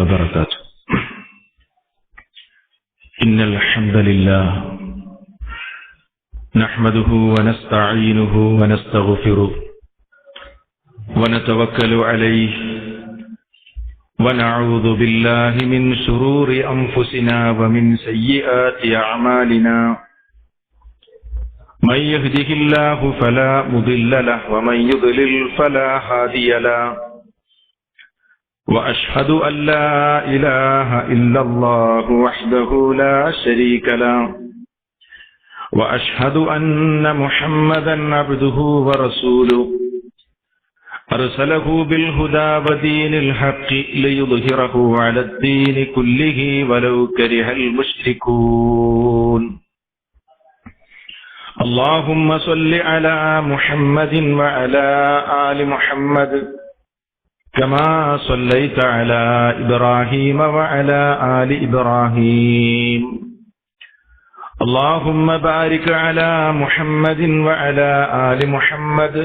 وبركاته. إن الحمد لله نحمده ونستعينه ونستغفره ونتوكل عليه ونعوذ بالله من شرور أنفسنا ومن سيئات أعمالنا. من يهده الله فلا مضل له ومن يضلل فلا هادي له. وأشهد أن لا إله إلا الله وحده لا شريك له. وأشهد أن محمدا عبده ورسوله أرسله بالهدى ودين الحق ليظهره على الدين كله ولو كره المشركون. اللهم صل على محمد وعلى آل محمد كما صليت على إبراهيم وعلى آل إبراهيم. اللهم بارك على محمد وعلى آل محمد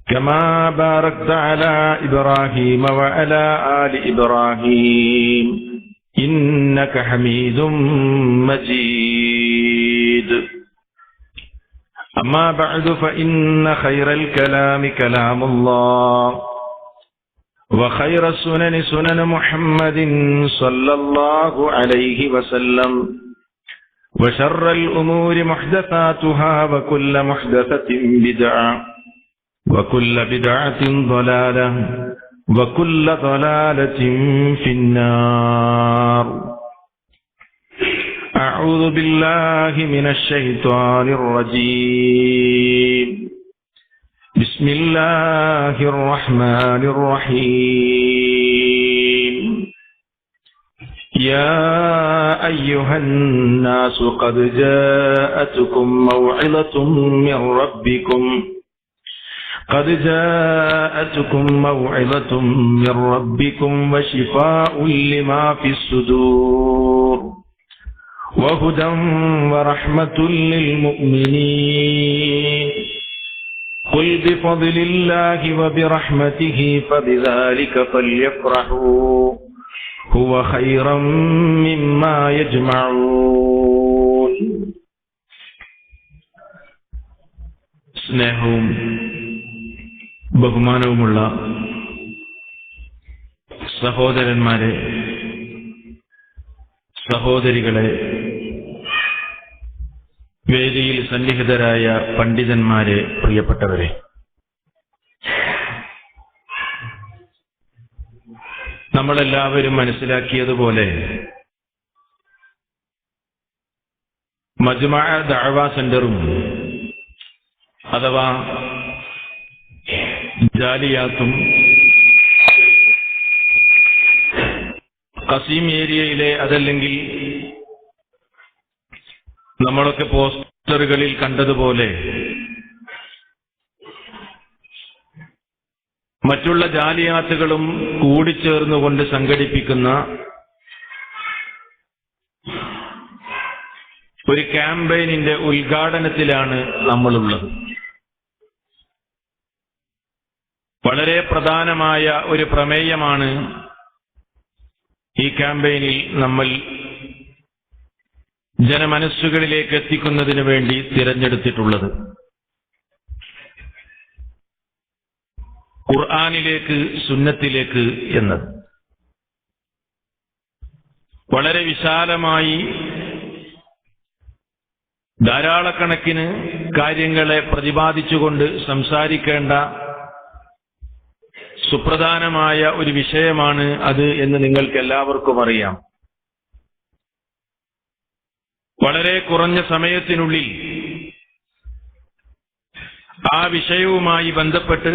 كما باركت على إبراهيم وعلى آل إبراهيم إنك حميد مجيد. أما بعد فإن خير الكلام كلام الله وخير السنن سنن محمد صلى الله عليه وسلم وشر الأمور محدثاتها وكل محدثة بدعة وكل بدعة ضلالة وكل ضلالة في النار. أعوذ بالله من الشيطان الرجيم. بسم الله الرحمن الرحيم. يا أيها الناس قد جاءتكم موعظة من ربكم وشفاء لما في الصدور وهدى ورحمة للمؤمنين. قل بفضل الله وبرحمته فبذلك فليفرحوا هو خيرا مما يجمعون. സ്നേഹവും ബഹുമാനവുമുള്ള സഹോദരന്മാരെ, സഹോദരികളെ, വേദിയിൽ സന്നിഹിതരായ പണ്ഡിതന്മാരെ, പ്രിയപ്പെട്ടവരെ, നമ്മളെല്ലാവരും മനസ്സിലാക്കിയതുപോലെ മജ്മഅ ദഅവ സെന്ററും അഥവാ ജാലിയാത്തും ഖസീം ഏരിയയിലെ, അതല്ലെങ്കിൽ നമ്മളൊക്കെ പോസ്റ്ററുകളിൽ കണ്ടതുപോലെ മറ്റുള്ള ജാലിയാത്തുകളും കൂടിച്ചേർന്നുകൊണ്ട് സംഘടിപ്പിക്കുന്ന ഒരു ക്യാമ്പയിനിന്റെ ഉദ്ഘാടനത്തിലാണ് നമ്മളുള്ളത്. വളരെ പ്രധാനമായ ഒരു പ്രമേയമാണ് ഈ ക്യാമ്പയിനിൽ നമ്മൾ ജനമനസ്സുകളിലേക്ക് എത്തിക്കുന്നതിന് വേണ്ടി തിരഞ്ഞെടുത്തിട്ടുള്ളത്. ഖുർആനിലേക്ക്, സുന്നത്തിലേക്ക് എന്നത് വളരെ വിശാലമായി ധാരാളക്കണക്കിന് കാര്യങ്ങളെ പ്രതിപാദിച്ചുകൊണ്ട് സംസാരിക്കേണ്ട സുപ്രധാനമായ ഒരു വിഷയമാണ് അത് എന്ന് നിങ്ങൾക്ക് എല്ലാവർക്കും അറിയാം. വളരെ കുറഞ്ഞ സമയത്തിനുള്ളിൽ ആ വിഷയവുമായി ബന്ധപ്പെട്ട്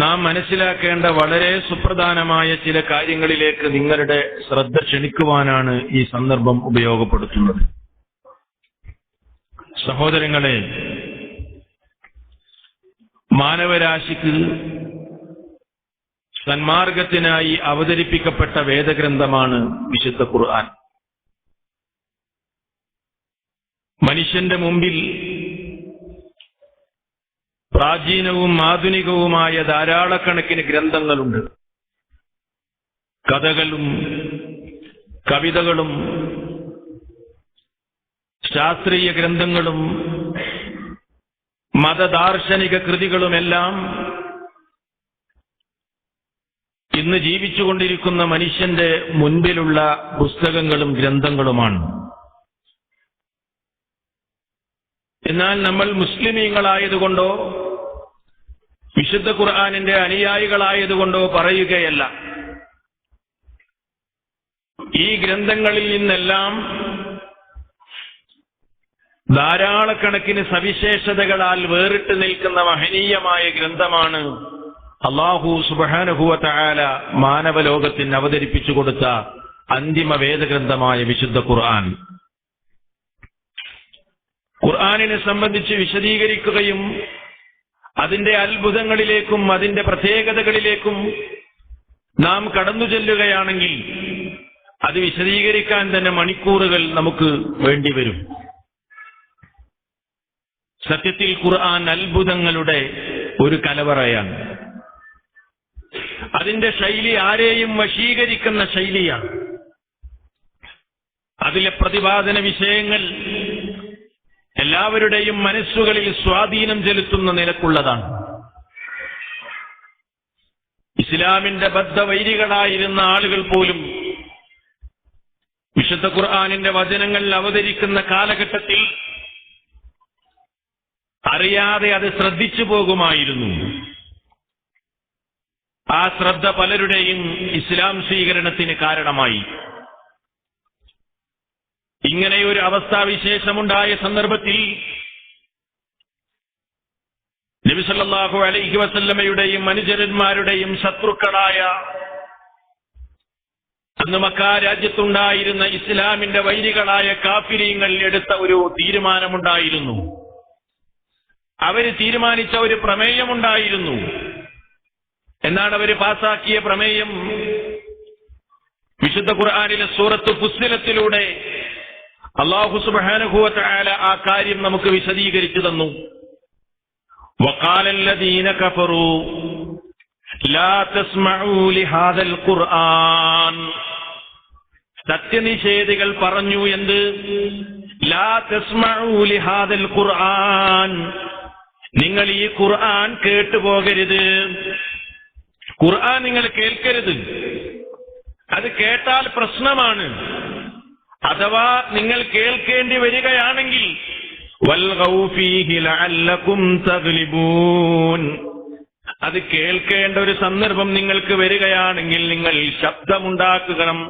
നാം മനസ്സിലാക്കേണ്ട വളരെ സുപ്രധാനമായ ചില കാര്യങ്ങളിലേക്ക് നിങ്ങളുടെ ശ്രദ്ധ ക്ഷണിക്കുവാനാണ് ഈ സന്ദർഭം ഉപയോഗപ്പെടുത്തുന്നത്. സഹോദരങ്ങളെ, മാനവരാശിക്ക് സന്മാർഗത്തിനായി അവതരിപ്പിക്കപ്പെട്ട വേദഗ്രന്ഥമാണ് വിശുദ്ധ ഖുർആൻ. മനുഷ്യന്റെ മുമ്പിൽ പ്രാചീനവും ആധുനികവുമായ ധാരാളക്കണക്കിന് ഗ്രന്ഥങ്ങളുണ്ട്. കഥകളും കവിതകളും ശാസ്ത്രീയ ഗ്രന്ഥങ്ങളും മതദാർശനിക കൃതികളുമെല്ലാം ഇന്ന് ജീവിച്ചുകൊണ്ടിരിക്കുന്ന മനുഷ്യന്റെ മുൻപിലുള്ള പുസ്തകങ്ങളും ഗ്രന്ഥങ്ങളുമാണ്. എന്നാൽ നമ്മൾ മുസ്ലിമീങ്ങളായതുകൊണ്ടോ വിശുദ്ധ ഖുർആനിന്റെ അനുയായികളായതുകൊണ്ടോ പറയുകയല്ല, ഈ ഗ്രന്ഥങ്ങളിൽ നിന്നെല്ലാം ധാരാളക്കണക്കിന് സവിശേഷതകളാൽ വേറിട്ട് നിൽക്കുന്ന മഹനീയമായ ഗ്രന്ഥമാണ് അല്ലാഹു സുബ്ഹാനഹു വ തആല മാനവലോകത്തിന് അവതരിപ്പിച്ചു കൊടുത്ത അന്തിമ വേദഗ്രന്ഥമായ വിശുദ്ധ ഖുർആൻ. ഖുർആനിനെ സംബന്ധിച്ച് വിശദീകരിക്കുകയും അതിന്റെ അത്ഭുതങ്ങളിലേക്കും അതിന്റെ പ്രത്യേകതകളിലേക്കും നാം കടന്നു ചെല്ലുകയാണെങ്കിൽ അത് വിശദീകരിക്കാൻ തന്നെ മണിക്കൂറുകൾ നമുക്ക് വേണ്ടിവരും. സത്യത്തിൽ ഖുർആൻ അത്ഭുതങ്ങളുടെ ഒരു കലവറയാണ്. അതിന്റെ ശൈലി ആരെയും വശീകരിക്കുന്ന ശൈലിയാണ്. അതിലെ പ്രതിപാദന വിഷയങ്ങൾ എല്ലാവരുടെയും മനസ്സുകളിൽ സ്വാധീനം ചെലുത്തുന്ന നിലക്കുള്ളതാണ്. ഇസ്ലാമിന്റെ ബദ്ധവൈരികളായിരുന്ന ആളുകൾ പോലും വിശുദ്ധ ഖുർആനിന്റെ വചനങ്ങൾ അവതരിക്കുന്ന കാലഘട്ടത്തിൽ അറിയാതെ അത് ശ്രദ്ധിച്ചു പോകുമായിരുന്നു. ആ ശ്രദ്ധ പലരുടെയും ഇസ്ലാം സ്വീകരണത്തിന് കാരണമായി. ഇങ്ങനെയൊരു അവസ്ഥാവിശേഷമുണ്ടായ സന്ദർഭത്തിൽ നബി സല്ലല്ലാഹു അലൈഹി വസല്ലമയുടെയും അനുചരന്മാരുടെയും ശത്രുക്കളായ അന്ന് മക്കാ രാജ്യത്തുണ്ടായിരുന്ന ഇസ്ലാമിന്റെ വൈരികളായ കാഫിരീങ്ങൾ എടുത്ത ഒരു തീരുമാനമുണ്ടായിരുന്നു. അവര് തീരുമാനിച്ച ഒരു പ്രമേയമുണ്ടായിരുന്നു. എന്നാണ് അവര് പാസാക്കിയ പ്രമേയം? വിശുദ്ധ ഖുർആനിലെ സൂറത്ത് ഫുസ്സിലത്തിലൂടെ അല്ലാഹു സുബ്ഹാനഹു വ തആല ആ കാര്യം നമുക്ക് വിശദീകരിച്ചു തന്നു. വഖാലല്ലദീന കഫറൂ ലാ തസ്മഊ ലിഹാദൽ ഖുർആൻ. സത്യനിഷേധികൾ പറഞ്ഞു എന്ത്? ലാ തസ്മഊ ലിഹാദൽ ഖുർആൻ, നിങ്ങൾ ഈ ഖുർആൻ കേട്ടുപോകരുത്. ഖുർആൻ നിങ്ങൾ കേൾക്കരുത്. അത് കേട്ടാൽ പ്രശ്നമാണ്. അഥവാ നിങ്ങൾ കേൾക്കേണ്ടി വരികയാണെങ്കിൽ വൽഗൗ ഫീഹി ലഅല്ലകും തഗ്ലിബൂൻ, അത് കേൾക്കേണ്ട ഒരു സന്ദർഭം നിങ്ങൾക്ക് വരികയാണെങ്കിൽ നിങ്ങൾ ശബ്ദമുണ്ടാക്കണം.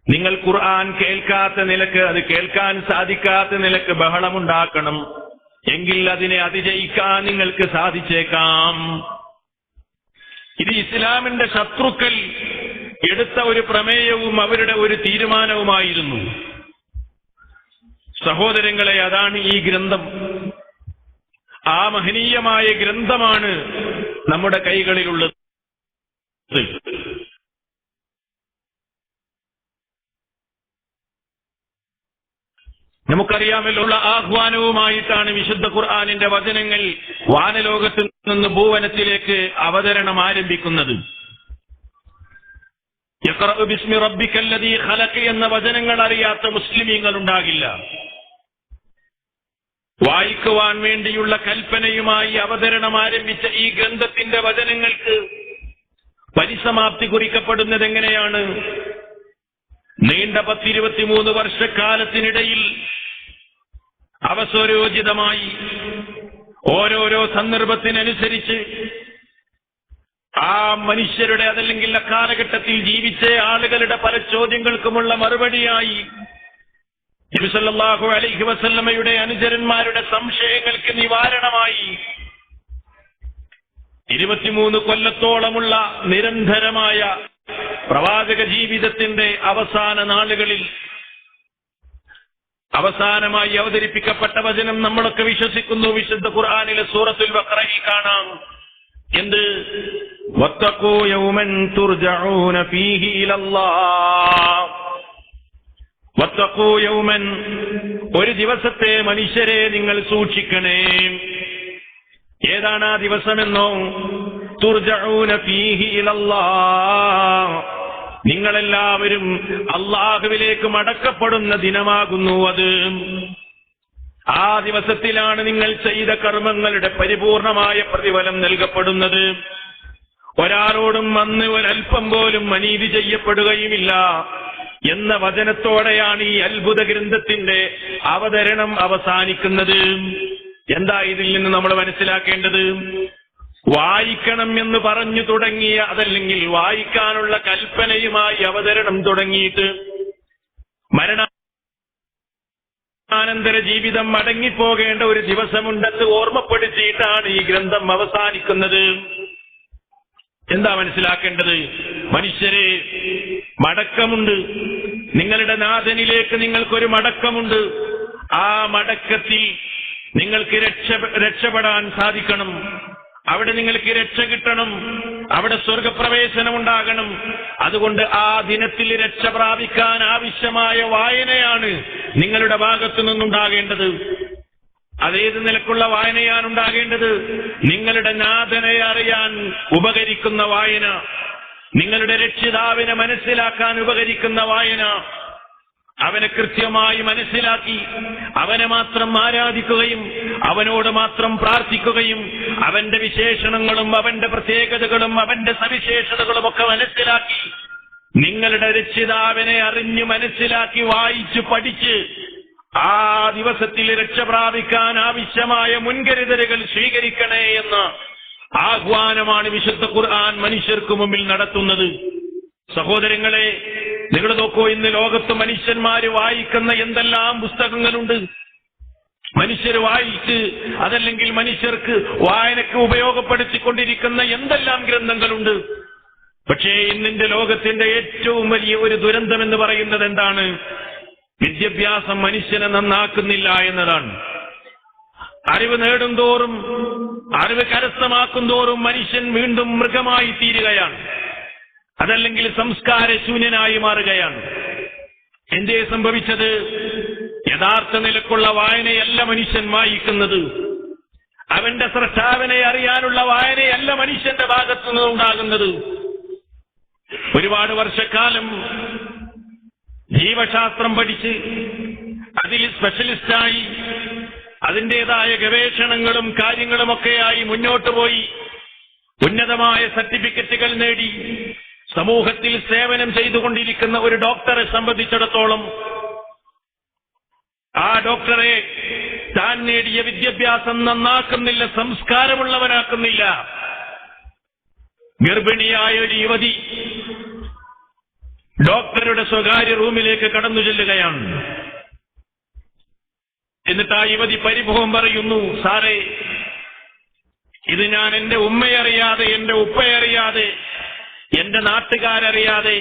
നിങ്ങൾ ഖുർആൻ കേൾക്കാത്ത നിലക്ക്, അത് കേൾക്കാൻ സാധിക്കാത്ത നിലക്ക് ബഹളമുണ്ടാക്കണം. എങ്കിൽ അതിനെ അതിജയിക്കാൻ നിങ്ങൾക്ക് സാധിച്ചേക്കാം. ഇത് ഇസ്ലാമിന്റെ ശത്രുക്കൾ എടുത്ത ഒരു പ്രമേയവും അവരുടെ ഒരു തീരുമാനവുമായിരുന്നു. സഹോദരങ്ങളെ, അതാണ് ഈ ഗ്രന്ഥം. ആ മഹനീയമായ ഗ്രന്ഥമാണ് നമ്മുടെ കൈകളിലുള്ളത്. നമുക്കറിയാമല്ലോ, ആഹ്വാനവുമായിട്ടാണ് വിശുദ്ധ ഖുർആനിന്റെ വചനങ്ങൾ വാനലോകത്ത് നിന്ന് ഭൂവനത്തിലേക്ക് അവതരണം ആരംഭിക്കുന്നത്. ഇഖ്റഅ ബിസ്മി റബ്ബിക്കല്ലദീ ഖലഖ് എന്ന വചനങ്ങൾ അറിയാത്ത മുസ്ലിമീങ്ങൾ ഉണ്ടാകില്ല. വായിക്കുവാൻ വേണ്ടിയുള്ള കൽപ്പനയുമായി അവതരണം ആരംഭിച്ച ഈ ഗ്രന്ഥത്തിന്റെ വചനങ്ങൾക്ക് പരിസമാപ്തി കുറിക്കപ്പെടുന്നത് എങ്ങനെയാണ്? നീണ്ട 10-23 വർഷക്കാലത്തിനിടയിൽ അവസരോചിതമായി ഓരോരോ സന്ദർഭത്തിനനുസരിച്ച് ആ മനുഷ്യരുടെ, അതല്ലെങ്കിൽ അക്കാലഘട്ടത്തിൽ ജീവിച്ച ആളുകളുടെ പല ചോദ്യങ്ങൾക്കുമുള്ള മറുപടിയായി നബി സല്ലല്ലാഹു അലൈഹി വസല്ലമയുടെ അനുചരന്മാരുടെ സംശയങ്ങൾക്ക് നിവാരണമായി 23 കൊല്ലത്തോളമുള്ള നിരന്തരമായ പ്രവാചക ജീവിതത്തിന്റെ അവസാന നാളുകളിൽ അവസാനമായി അവതരിപ്പിക്കപ്പെട്ട വചനം നമ്മളൊക്കെ വിശ്വസിക്കുന്നു. വിശുദ്ധ ഖുർആനിലെ സൂറത്തുൽ ബഖറയിൽ കാണാം എന്ത്? വത്തഖൂ യൗമൻ തുർജഊന ഫീഹി ഇലല്ലാഹ്. വത്തഖൂ യൗമൻ, ഒരു ദിവസത്തെ മനുഷ്യരെ നിങ്ങൾ സൂക്ഷിക്കണേ. ഏതാണ് ആ ദിവസമെന്നോ? തുർജഊന ഫീഹി ഇലല്ലാഹ്, നിങ്ങളെല്ലാവരും അള്ളാഹുവിലേക്ക് മടക്കപ്പെടുന്ന ദിനമാകുന്നു അത്. ആ ദിവസത്തിലാണ് നിങ്ങൾ ചെയ്ത കർമ്മങ്ങളുടെ പരിപൂർണമായ പ്രതിഫലം നൽകപ്പെടുന്നത്. ഒരാളോടും അന്ന് ഒരൽപ്പം പോലും അനീതി ചെയ്യപ്പെടുകയുമില്ല എന്ന വചനത്തോടെയാണ് ഈ അത്ഭുത ഗ്രന്ഥത്തിന്റെ അവതരണം അവസാനിക്കുന്നത്. എന്താ ഇതിൽ നിന്ന് നമ്മൾ മനസ്സിലാക്കേണ്ടത്? വായിക്കണം എന്ന് പറഞ്ഞു തുടങ്ങിയ, അതല്ലെങ്കിൽ വായിക്കാനുള്ള കൽപ്പനയുമായി അവതരണം തുടങ്ങിയിട്ട് മരണാനന്തര ജീവിതം മടങ്ങിപ്പോകേണ്ട ഒരു ദിവസമുണ്ടെന്ന് ഓർമ്മപ്പെടുത്തിയിട്ടാണ് ഈ ഗ്രന്ഥം അവസാനിക്കുന്നത്. എന്താ മനസ്സിലാക്കേണ്ടത്? മനുഷ്യരെ, മടക്കമുണ്ട്. നിങ്ങളുടെ നാഥനിലേക്ക് നിങ്ങൾക്കൊരു മടക്കമുണ്ട്. ആ മടക്കത്തിൽ നിങ്ങൾക്ക് രക്ഷപ്പെടാൻ സാധിക്കണം. അവിടെ നിങ്ങൾക്ക് രക്ഷ കിട്ടണം. അവിടെ സ്വർഗപ്രവേശനം ഉണ്ടാകണം. അതുകൊണ്ട് ആ ദിനത്തിൽ രക്ഷ പ്രാപിക്കാൻ ആവശ്യമായ വായനയാണ് നിങ്ങളുടെ ഭാഗത്തു നിന്നുണ്ടാകേണ്ടത്. അതേത് നിലക്കുള്ള വായനയാണ് ഉണ്ടാകേണ്ടത്? നിങ്ങളുടെ നാഥനെ അറിയാൻ ഉപകരിക്കുന്ന വായന, നിങ്ങളുടെ രക്ഷിതാവിനെ മനസ്സിലാക്കാൻ ഉപകരിക്കുന്ന വായന, അവനെ കൃത്യമായി മനസ്സിലാക്കി അവനെ മാത്രം ആരാധിക്കുകയും അവനോട് മാത്രം പ്രാർത്ഥിക്കുകയും അവന്റെ വിശേഷണങ്ങളും അവന്റെ പ്രത്യേകതകളും അവന്റെ സവിശേഷതകളും ഒക്കെ മനസ്സിലാക്കി നിങ്ങളുടെ രക്ഷിതാവിനെ അറിഞ്ഞു മനസ്സിലാക്കി വായിച്ചു പഠിച്ച് ആ ദിവസത്തിൽ രക്ഷ പ്രാപിക്കാൻ ആവശ്യമായ മുൻകരുതലുകൾ സ്വീകരിക്കണേ എന്ന ആഹ്വാനമാണ് വിശുദ്ധ ഖുർആൻ മനുഷ്യർക്ക് മുമ്പിൽ നടത്തുന്നത്. സഹോദരങ്ങളെ, നിങ്ങൾ നോക്കൂ, ഇന്ന് ലോകത്ത് മനുഷ്യന്മാര് വായിക്കുന്ന എന്തെല്ലാം പുസ്തകങ്ങളുണ്ട്. മനുഷ്യർ വായിച്ച്, അതല്ലെങ്കിൽ മനുഷ്യർക്ക് വായനക്ക് ഉപയോഗപ്പെടുത്തിക്കൊണ്ടിരിക്കുന്ന എന്തെല്ലാം ഗ്രന്ഥങ്ങളുണ്ട്. പക്ഷേ ഇന്നിന്റെ ലോകത്തിന്റെ ഏറ്റവും വലിയ ഒരു ദുരന്തം എന്ന് പറയുന്നത് എന്താണ്? വിദ്യാഭ്യാസം മനുഷ്യനെ നന്നാക്കുന്നില്ല എന്നതാണ്. അറിവ് നേടും തോറും, അറിവ് കരസ്ഥമാക്കും തോറും മനുഷ്യൻ വീണ്ടും മൃഗമായി തീരുകയാണ്, അതല്ലെങ്കിൽ സംസ്കാരശൂന്യനായി മാറുകയാണ്. എന്തേ സംഭവിച്ചത്? യഥാർത്ഥ നിലക്കുള്ള വായനയല്ല മനുഷ്യൻ വായിക്കുന്നത്. അവന്റെ സ്രഷ്ടാവിനെ അറിയാനുള്ള വായനയല്ല മനുഷ്യന്റെ ഭാഗത്തു നിന്നുണ്ടാകുന്നത്. ഒരുപാട് വർഷക്കാലം ജീവശാസ്ത്രം പഠിച്ച് അതിൽ സ്പെഷ്യലിസ്റ്റായി അതിൻ്റെതായ ഗവേഷണങ്ങളും കാര്യങ്ങളുമൊക്കെയായി മുന്നോട്ട് പോയി ഉന്നതമായ സർട്ടിഫിക്കറ്റുകൾ നേടി സമൂഹത്തിൽ സേവനം ചെയ്തുകൊണ്ടിരിക്കുന്ന ഒരു ഡോക്ടറെ സംബന്ധിച്ചിടത്തോളം ആ ഡോക്ടറെ താൻ നേടിയ വിദ്യാഭ്യാസം നന്നാക്കുന്നില്ല, സംസ്കാരമുള്ളവനാക്കുന്നില്ല. ഗർഭിണിയായ ഒരു യുവതി ഡോക്ടറുടെ സ്വകാര്യ റൂമിലേക്ക് കടന്നു ചെല്ലുകയാണ്. എന്നിട്ട് ആ യുവതി പരിഭവം പറയുന്നു, സാറേ, ഇത് ഞാൻ എന്റെ ഉമ്മയറിയാതെ, എന്റെ ഉപ്പയറിയാതെ, എന്റെ നാട്ടുകാരറിയാതെ,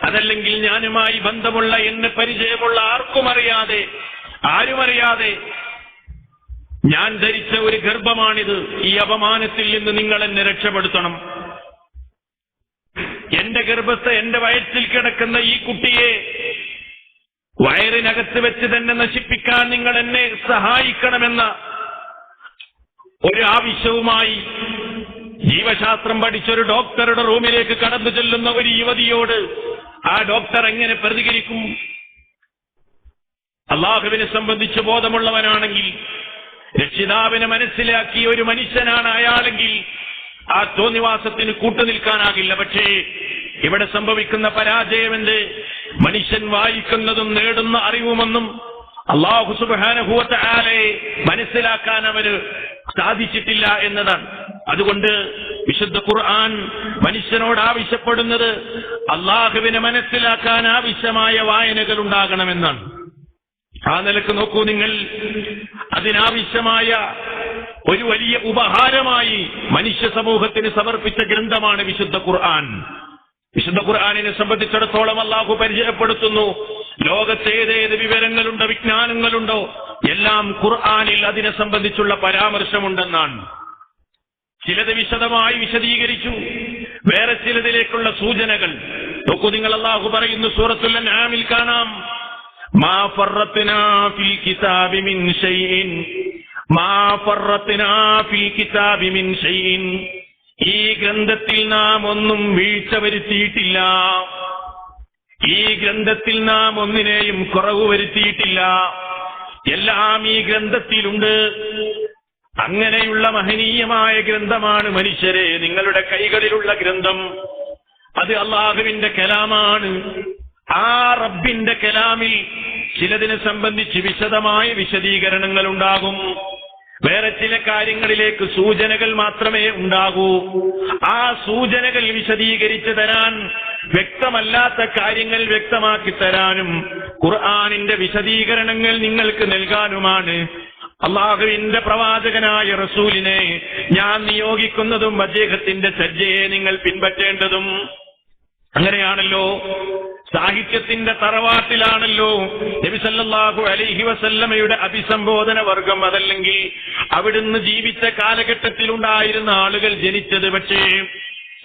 അതല്ലെങ്കിൽ ഞാനുമായി ബന്ധമുള്ള എന്നെ പരിചയമുള്ള ആർക്കും അറിയാതെ, ആരുമറിയാതെ ഞാൻ ധരിച്ച ഒരു ഗർഭമാണിത്. ഈ അപമാനത്തിൽ നിന്ന് നിങ്ങൾ എന്നെ രക്ഷപ്പെടുത്തണം. എന്റെ ഗർഭത്തെ, എന്റെ വയറ്റിൽ കിടക്കുന്ന ഈ കുട്ടിയെ വയറിനകത്ത് വെച്ച് തന്നെ നശിപ്പിക്കാൻ നിങ്ങൾ എന്നെ സഹായിക്കണമെന്ന ഒരു ആവശ്യവുമായി ജീവശാസ്ത്രം പഠിച്ചൊരു ഡോക്ടറുടെ റൂമിലേക്ക് കടന്നു ചെല്ലുന്ന ഒരു യുവതിയോട് ആ ഡോക്ടർ എങ്ങനെ പ്രതികരിക്കും? അള്ളാഹുവിനെ സംബന്ധിച്ച് ബോധമുള്ളവനാണെങ്കിൽ, രക്ഷിതാവിനെ മനസ്സിലാക്കിയ ഒരു മനുഷ്യനാണ് അയാളെങ്കിൽ ആ തോന്നിവാസത്തിന് കൂട്ടുനിൽക്കാനാകില്ല. പക്ഷേ ഇവിടെ സംഭവിക്കുന്ന പരാജയമെന്ത്? മനുഷ്യൻ വായിക്കുന്നതും നേടുന്ന അറിവുമൊന്നും അല്ലാഹു സുബ്ഹാനഹു വ തആലയെ മനസ്സിലാക്കാൻ അവന് സാധിച്ചിട്ടില്ല എന്നതാണ്. അതുകൊണ്ട് വിശുദ്ധ ഖുർആൻ മനുഷ്യനോട് ആവശ്യപ്പെടുന്നത് അള്ളാഹുവിനെ മനസ്സിലാക്കാൻ ആവശ്യമായ വായനകൾ ഉണ്ടാകണമെന്നാണ്. ആ നിലക്ക് നോക്കൂ നിങ്ങൾ, അതിനാവശ്യമായ ഒരു വലിയ ഉപഹാരമായി മനുഷ്യ സമൂഹത്തിന് സമർപ്പിച്ച ഗ്രന്ഥമാണ് വിശുദ്ധ ഖുർആൻ. വിശുദ്ധ ഖുർആനിനെ സംബന്ധിച്ചിടത്തോളം അള്ളാഹു പരിചയപ്പെടുത്തുന്നു, ലോകത്ത് ഏതേത് വിവരങ്ങളുണ്ടോ, വിജ്ഞാനങ്ങളുണ്ടോ, എല്ലാം ഖുർആനിൽ അതിനെ സംബന്ധിച്ചുള്ള പരാമർശമുണ്ടെന്നാണ്. ചിലത് വിശദമായി വിശദീകരിച്ചു, വേറെ ചിലതിലേക്കുള്ള സൂചനകൾ നോക്കൂ നിങ്ങൾ. അള്ളാഹു പറയുന്നു, സൂറത്തുൽ അൻആമിൽ കാണാം, മാ ഫറത്നാ ഫിൽ കിതാബി മിൻ ഷൈഇൻ, മാ ഫറത്നാ ഫിൽ കിതാബി മിൻ ഷൈഇൻ. ഈ ഗ്രന്ഥത്തിൽ നാം ഒന്നും വീഴ്ച വരുത്തിയിട്ടില്ല. ഈ ഗ്രന്ഥത്തിൽ നാം ഒന്നിനെയും കുറവ് വരുത്തിയിട്ടില്ല. എല്ലാം ഈ ഗ്രന്ഥത്തിലുണ്ട്. അങ്ങനെയുള്ള മഹനീയമായ ഗ്രന്ഥമാണ് മനുഷ്യരെ നിങ്ങളുടെ കൈകളിലുള്ള ഗ്രന്ഥം. അത് അല്ലാഹുവിന്റെ കലാമാണ്. ആ റബ്ബിന്റെ കലാമിൽ ചിലതിനെ സംബന്ധിച്ച് വിശദമായ വിശദീകരണങ്ങൾ ഉണ്ടാകും. വേറെ ചില കാര്യങ്ങളിലേക്ക് സൂചനകൾ മാത്രമേ ഉണ്ടാകൂ. ആ സൂചനകൾ വിശദീകരിച്ചു തരാൻ, വ്യക്തമല്ലാത്ത കാര്യങ്ങൾ വ്യക്തമാക്കി തരാനും ഖുർആനിന്റെ വിശദീകരണങ്ങൾ നിങ്ങൾക്ക് നൽകാനുമാണ് അല്ലാഹുവിന്റെ പ്രവാചകനായ റസൂലിനെ ഞാൻ നിയോഗിക്കുന്നതും അദ്ദേഹത്തിന്റെ സജ്ജയെ നിങ്ങൾ പിൻപറ്റേണ്ടതും. അങ്ങനെയാണല്ലോ, സാഹിത്യത്തിന്റെ തറവാട്ടിലാണല്ലോ നബി സല്ലല്ലാഹു അലൈഹി വസല്ലമയുടെ അഭിസംബോധന വർഗം, അതല്ലെങ്കിൽ അവിടുന്ന് ജീവിച്ച കാലഘട്ടത്തിലുണ്ടായിരുന്ന ആളുകൾ ജനിച്ചത്. പക്ഷേ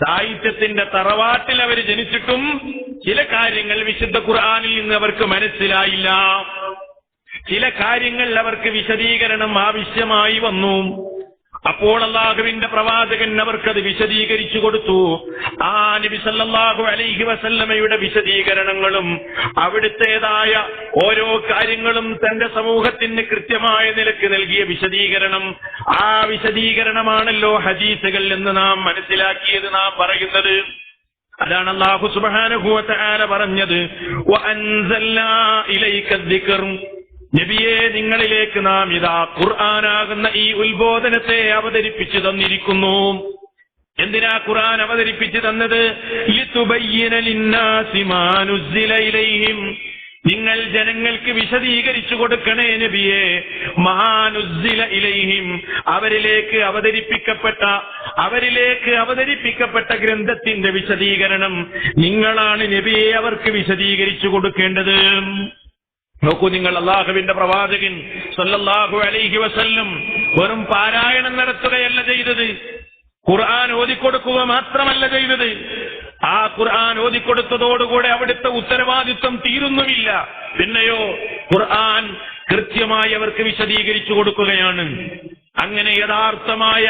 സാഹിത്യത്തിന്റെ തറവാട്ടിൽ അവർ ജനിച്ചിട്ടും ചില കാര്യങ്ങൾ വിശുദ്ധ ഖുർആനിൽ നിന്ന് അവർക്ക് മനസ്സിലായില്ല. ചില കാര്യങ്ങൾ അവർക്ക് വിശദീകരണം ആവശ്യമായി വന്നു. അപ്പോൾ അല്ലാഹുവിന്റെ പ്രവാചകൻ അവർക്കത് വിശദീകരിച്ചു കൊടുത്തു. ആ നബി സല്ലല്ലാഹു അലൈഹി വസല്ലമയുടെ വിശദീകരണങ്ങളും അവിടുത്തേതായ ഓരോ കാര്യങ്ങളും തന്റെ സമൂഹത്തിന് കൃത്യമായ നിലക്ക് നൽകിയ വിശദീകരണം, ആ വിശദീകരണമാണല്ലോ ഹദീസുകൾ എന്ന് നാം മനസ്സിലാക്കിയത്, നാം പറയുന്നത്. അതാണ് അല്ലാഹു സുബ്ഹാനഹു വ തആല പറഞ്ഞത്, വഅൻസൽനാ ഇലൈക ദിക്ർ. നബിയെ, നിങ്ങളിലേക്ക് നാം ഇതാ ഖുർആനാകുന്ന ഈ ഉത്ബോധനത്തെ അവതരിപ്പിച്ചു തന്നിരിക്കുന്നു. എന്തിനാ ഖുർആൻ അവതരിപ്പിച്ചു തന്നത്? ലിതുബയ്യിന ലിന്നാസി മാ നുസ്സില ഇലൈഹിം. നിങ്ങൾ ജനങ്ങൾക്ക് വിശദീകരിച്ചു കൊടുക്കണേ നബിയെ, മാ നുസ്സില ഇലൈഹിം, അവരിലേക്ക് അവതരിപ്പിക്കപ്പെട്ട ഗ്രന്ഥത്തിന്റെ വിശദീകരണം നിങ്ങളാണ് നബിയെ അവർക്ക് വിശദീകരിച്ചു കൊടുക്കേണ്ടത്. നോക്കൂ, നിങ്ങൾ അല്ലാഹുവിന്റെ പ്രവാചകൻ സല്ലല്ലാഹു അലൈഹി വസല്ലം വെറും പാരായണം നടത്തുകയല്ല ചെയ്തത്, ഖുർആൻ ഓതിക്കൊടുക്കുക മാത്രമല്ല ചെയ്തത്. ആ ഖുർആൻ ഓതിക്കൊടുത്തതോടുകൂടെ അവിടുത്തെ ഉത്തരവാദിത്വം തീരുന്നുമില്ല. പിന്നെയോ ഖുർആൻ കൃത്യമായി അവർക്ക് വിശദീകരിച്ചു കൊടുക്കുകയാണ്. അങ്ങനെ യഥാർത്ഥമായ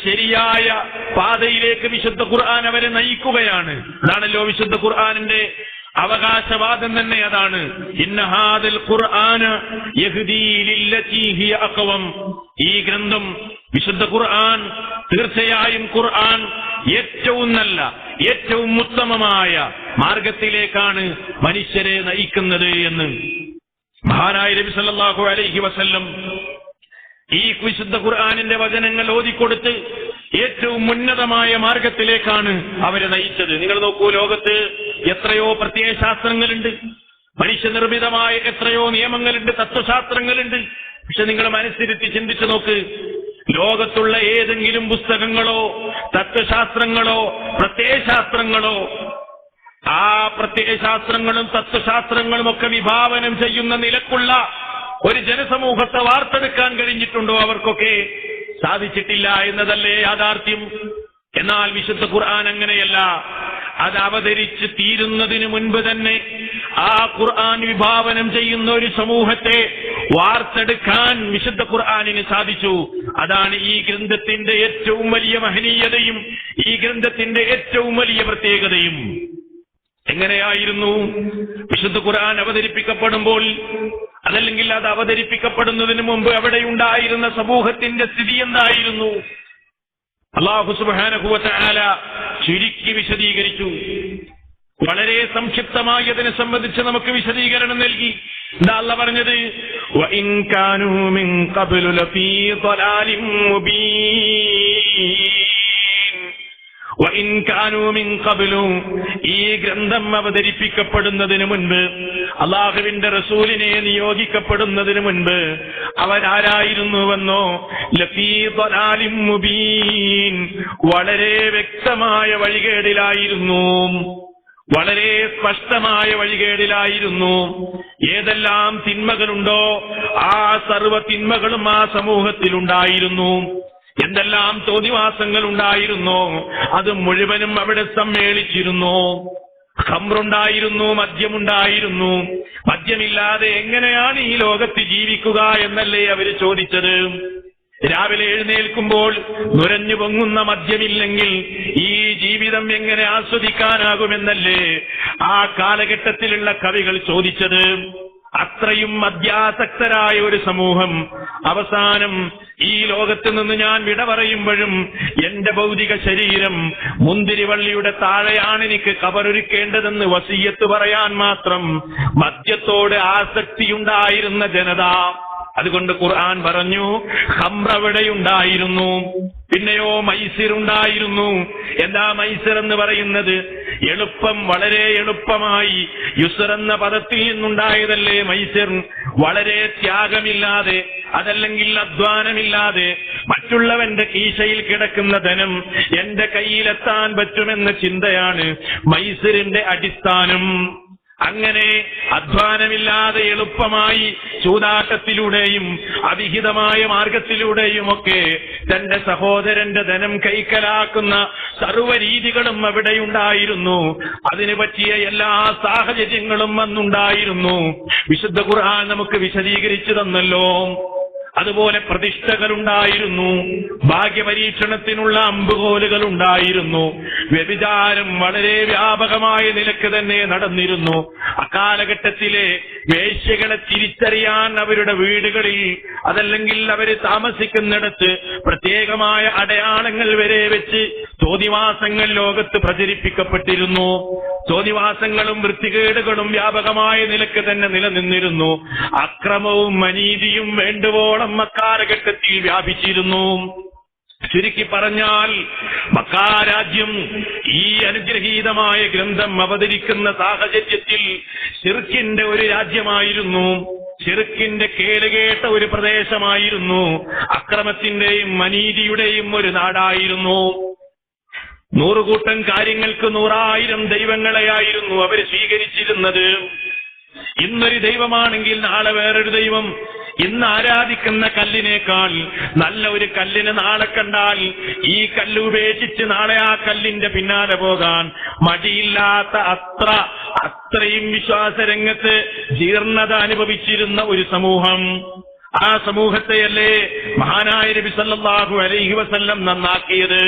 ശരിയായ പാതയിലേക്ക് വിശുദ്ധ ഖുർആൻ അവരെ നയിക്കുകയാണ്. അതാണല്ലോ വിശുദ്ധ ഖുർആനിന്റെ അവകാശവാദം തന്നെ അതാണ്. ഇന്ന ഹാദൽ ഖുർആന യഹ്ദീ ലില്ലതീ ഹിയ അഖ്വം. ഈ ഗ്രന്ഥം വിശുദ്ധ ഖുർആൻ, തീർച്ചയായും ഖുർആൻ ഏറ്റവും നല്ല, ഏറ്റവും ഉത്തമമായ മാർഗത്തിലേക്കാണ് മനുഷ്യരെ നയിക്കുന്നത് എന്ന് മഹാനായ നബി സല്ലല്ലാഹു അലൈഹി വസല്ലം ഈ വിശുദ്ധ ഖുർആനിന്റെ വചനങ്ങൾ ഓതിക്കൊടുത്ത് ഏറ്റവും ഉന്നതമായ മാർഗത്തിലേക്കാണ് അവരെ നയിച്ചത്. നിങ്ങൾ നോക്കൂ, ലോകത്ത് എത്രയോ പ്രത്യയശാസ്ത്രങ്ങളുണ്ട്, മനുഷ്യനിർമ്മിതമായ എത്രയോ നിയമങ്ങളുണ്ട്, തത്വശാസ്ത്രങ്ങളുണ്ട്. പക്ഷെ നിങ്ങൾ മനസ്സിരുത്തി ചിന്തിച്ചു നോക്ക്, ലോകത്തുള്ള ഏതെങ്കിലും പുസ്തകങ്ങളോ തത്വശാസ്ത്രങ്ങളോ പ്രത്യയശാസ്ത്രങ്ങളോ, ആ പ്രത്യയശാസ്ത്രങ്ങളും തത്വശാസ്ത്രങ്ങളും ഒക്കെ വിഭാവനം ചെയ്യുന്ന നിലക്കുള്ള ഒരു ജനസമൂഹത്തെ വാർത്തെടുക്കാൻ കഴിഞ്ഞിട്ടുണ്ടോ? അവർക്കൊക്കെ സാധിച്ചിട്ടില്ല എന്നതല്ലേ യാഥാർത്ഥ്യം. എന്നാൽ വിശുദ്ധ ഖുർആൻ അങ്ങനെയല്ല. അത് അവതരിച്ച് തീരുന്നതിന് മുൻപ് തന്നെ ആ ഖുർആൻ വിഭാവനം ചെയ്യുന്ന ഒരു സമൂഹത്തെ വാർത്തെടുക്കാൻ വിശുദ്ധ ഖുർആനിന് സാധിച്ചു. അതാണ് ഈ ഗ്രന്ഥത്തിന്റെ ഏറ്റവും വലിയ മഹനീയതയും ഈ ഗ്രന്ഥത്തിന്റെ ഏറ്റവും വലിയ പ്രത്യേകതയും. എങ്ങനെയായിരുന്നു വിശുദ്ധ ഖുർആൻ അവതരിപ്പിക്കപ്പെടുമ്പോൾ, അതല്ലെങ്കിൽ അത് അവതരിപ്പിക്കപ്പെടുന്നതിന് മുമ്പ് അവിടെയുണ്ടായിരുന്ന സമൂഹത്തിന്റെ സ്ഥിതി എന്തായിരുന്നു? അല്ലാഹു സുബ്ഹാനഹു വ തആല ചുരുക്കി വിശദീകരിച്ചു. വളരെ സംക്ഷിപ്തമായി അതിനെ സംബന്ധിച്ച് നമുക്ക് വിശദീകരണം നൽകി. എന്താ അല്ലാഹു പറഞ്ഞത്? വഇൻ കാനൂ മിൻ ഖബ്ലു ലഫീ ളലാലിൻ മുബീൻ. വഇൻ കാനൂ മിൻ ഖബ്ലു, ഈ ഗ്രന്ഥം അവതരിപ്പിക്കപ്പെടുന്നതിന് മുൻപ്, അല്ലാഹുവിന്റെ റസൂലിനെ നിയോഗിക്കപ്പെടുന്നതിന് മുൻപ് അവരാരായിരുന്നുവെന്നോ? ലഫീ ളലാലിൻ മുബീൻ, വളരെ വ്യക്തമായ വഴികേടിലായിരുന്നു, വളരെ സ്പഷ്ടമായ വഴികേടിലായിരുന്നു. ഏതെല്ലാം തിന്മകളുണ്ടോ ആ സർവ്വ തിന്മകളും ആ സമൂഹത്തിലുണ്ടായിരുന്നു. എന്തെല്ലാം തോന്നിവാസങ്ങൾ ഉണ്ടായിരുന്നോ അത് മുഴുവനും അവിടെ സമ്മേളിച്ചിരുന്നു. ഖംറുണ്ടായിരുന്നു, മദ്യമുണ്ടായിരുന്നു. മദ്യമില്ലാതെ എങ്ങനെയാണ് ഈ ലോകത്ത് ജീവിക്കുക എന്നല്ലേ അവര് ചോദിച്ചത്. രാവിലെ എഴുന്നേൽക്കുമ്പോൾ നുരഞ്ഞു പൊങ്ങുന്ന മദ്യമില്ലെങ്കിൽ ഈ ജീവിതം എങ്ങനെ ആസ്വദിക്കാനാകുമെന്നല്ലേ ആ കാലഘട്ടത്തിലുള്ള കവികൾ ചോദിച്ചത്. അത്രയും മദ്യാസക്തരായ ഒരു സമൂഹം അവസാനം ഈ ലോകത്ത് നിന്ന് ഞാൻ വിട പറയുമ്പോഴും എന്റെ ഭൗതിക ശരീരം മുന്തിരിവള്ളിയുടെ താഴെയാണ് എനിക്ക് ഖബറൊരുക്കേണ്ടതെന്ന് വസിയ്യത്ത് പറയാൻ മാത്രം മദ്യത്തോട് ആസക്തിയുണ്ടായിരുന്ന ജനത. അതുകൊണ്ട് ഖുർആൻ പറഞ്ഞു, ഖംറവിടെയുണ്ടായിരുന്നു. പിന്നെയോ മൈസിറുണ്ടായിരുന്നു. എന്താ മൈസിർ എന്ന് പറയുന്നത്? എളുപ്പം, വളരെ എളുപ്പമായി. യുസർ എന്ന പദത്തിൽ നിന്നുണ്ടായതല്ലേ മൈസിർ. വളരെ ത്യാഗമില്ലാതെ, അതല്ലെങ്കിൽ അധ്വാനമില്ലാതെ മറ്റുള്ളവന്റെ കീശയിൽ കിടക്കുന്ന ധനം എന്റെ കയ്യിലെത്താൻ പറ്റുമെന്ന ചിന്തയാണ് മൈസിറിന്റെ അടിസ്ഥാനം. അങ്ങനെ അധ്വാനമില്ലാതെ എളുപ്പമായി ചൂതാട്ടത്തിലൂടെയും അവിഹിതമായ മാർഗത്തിലൂടെയുമൊക്കെ തന്റെ സഹോദരന്റെ ധനം കൈക്കലാക്കുന്ന സർവ്വരീതികളും അവിടെയുണ്ടായിരുന്നു. അതിനു പറ്റിയ എല്ലാ സാഹചര്യങ്ങളും അന്നുണ്ടായിരുന്നു. വിശുദ്ധ ഖുർആൻ നമുക്ക് വിശദീകരിച്ചു തന്നല്ലോ. അതുപോലെ പ്രതിഷ്ഠകളുണ്ടായിരുന്നു, ഭാഗ്യപരീക്ഷണത്തിനുള്ള അമ്പുകോലുകൾ ഉണ്ടായിരുന്നു. വ്യഭിചാരം വളരെ വ്യാപകമായ നിലക്ക് തന്നെ നടന്നിരുന്നു. അക്കാലഘട്ടത്തിലെ വേശ്യകളെ തിരിച്ചറിയാൻ അവരുടെ വീടുകളിൽ, അതല്ലെങ്കിൽ അവർ താമസിക്കുന്നിടത്ത് പ്രത്യേകമായ അടയാളങ്ങൾ വരെ വെച്ച് തോന്നിവാസങ്ങൾ ലോകത്ത് പ്രചരിപ്പിക്കപ്പെട്ടിരുന്നു. തോന്നിവാസങ്ങളും വൃത്തികേടുകളും വ്യാപകമായ നിലക്ക് തന്നെ നിലനിന്നിരുന്നു. അക്രമവും അനീതിയും വേണ്ടുവോളം അക്കാലഘട്ടത്തിൽ വ്യാപിച്ചിരുന്നു. ചുരുക്കി പറഞ്ഞാൽ മക്കാ രാജ്യം ഈ അനുഗ്രഹീതമായ ഗ്രന്ഥം അവതരിക്കുന്ന സാഹചര്യത്തിൽ ശിർക്കിന്റെ ഒരു രാജ്യമായിരുന്നു. ശിർക്കിന്റെ കേളുകേട്ട ഒരു പ്രദേശമായിരുന്നു. അക്രമത്തിന്റെയും അനീതിയുടെയും ഒരു നാടായിരുന്നു. 100 കൂട്ടം കാര്യങ്ങൾക്ക് 100,000 ദൈവങ്ങളെയായിരുന്നു അവർ സ്വീകരിച്ചിരുന്നത്. ഇന്നൊരു ദൈവമാണെങ്കിൽ നാളെ വേറൊരു ദൈവം. ഇന്ന് ആരാധിക്കുന്ന കല്ലിനേക്കാൾ നല്ല ഒരു കല്ലിനെ നാളെ കണ്ടാൽ ഈ കല്ല് ഉപേക്ഷിച്ച് നാളെ ആ കല്ലിന്റെ പിന്നാലെ പോകാൻ മടിയില്ലാത്ത അത്രയും വിശ്വാസരംഗത്ത് ജീർണത അനുഭവിച്ചിരുന്ന ഒരു സമൂഹം. ആ സമൂഹത്തെയല്ലേ മഹാനായ നബി സല്ലല്ലാഹു അലൈഹി വസല്ലം നന്നാക്കിയത്.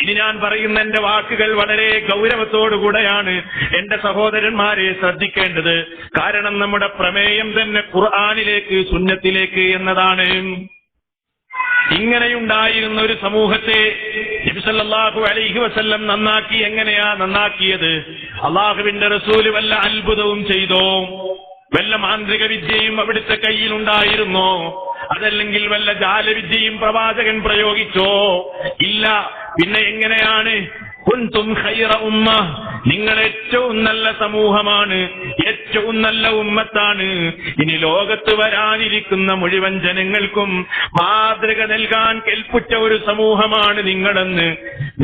ഇനി ഞാൻ പറയുന്ന എന്റെ വാക്കുകൾ വളരെ ഗൗരവത്തോടുകൂടെയാണ് എന്റെ സഹോദരന്മാരെ ശ്രദ്ധിക്കേണ്ടത്. കാരണം നമ്മുടെ പ്രമേയം തന്നെ ഖുർആനിലേക്ക്, സുന്നത്തിലേക്ക് എന്നതാണ്. ഇങ്ങനെയുണ്ടായിരുന്ന ഒരു സമൂഹത്തെ നബി സല്ലല്ലാഹു അലൈഹി വസല്ലം നന്നാക്കി. എങ്ങനെയാ നന്നാക്കിയത്? അള്ളാഹുവിന്റെ റസൂല് വല്ല അത്ഭുതവും ചെയ്തോ? വല്ല മാന്ത്രിക വിദ്യയും അവിടുത്തെ കയ്യിലുണ്ടായിരുന്നോ? അതല്ലെങ്കിൽ വല്ല ജാലവിദ്യയും പ്രവാചകൻ പ്രയോഗിച്ചോ? ഇല്ല. പിന്നെ എങ്ങനെയാണ്? കുൻതും ഖൈറ ഉമ്മ, നിങ്ങൾ ഏറ്റവും നല്ല സമൂഹമാണ്, ഏറ്റവും നല്ല ഉമ്മത്താണ്. ഇനി ലോകത്ത് വരാനിരിക്കുന്ന മുഴുവൻ ജനങ്ങൾക്കും മാതൃക നൽകാൻ കെൽപ്പുറ്റ ഒരു സമൂഹമാണ് നിങ്ങളെന്ന്,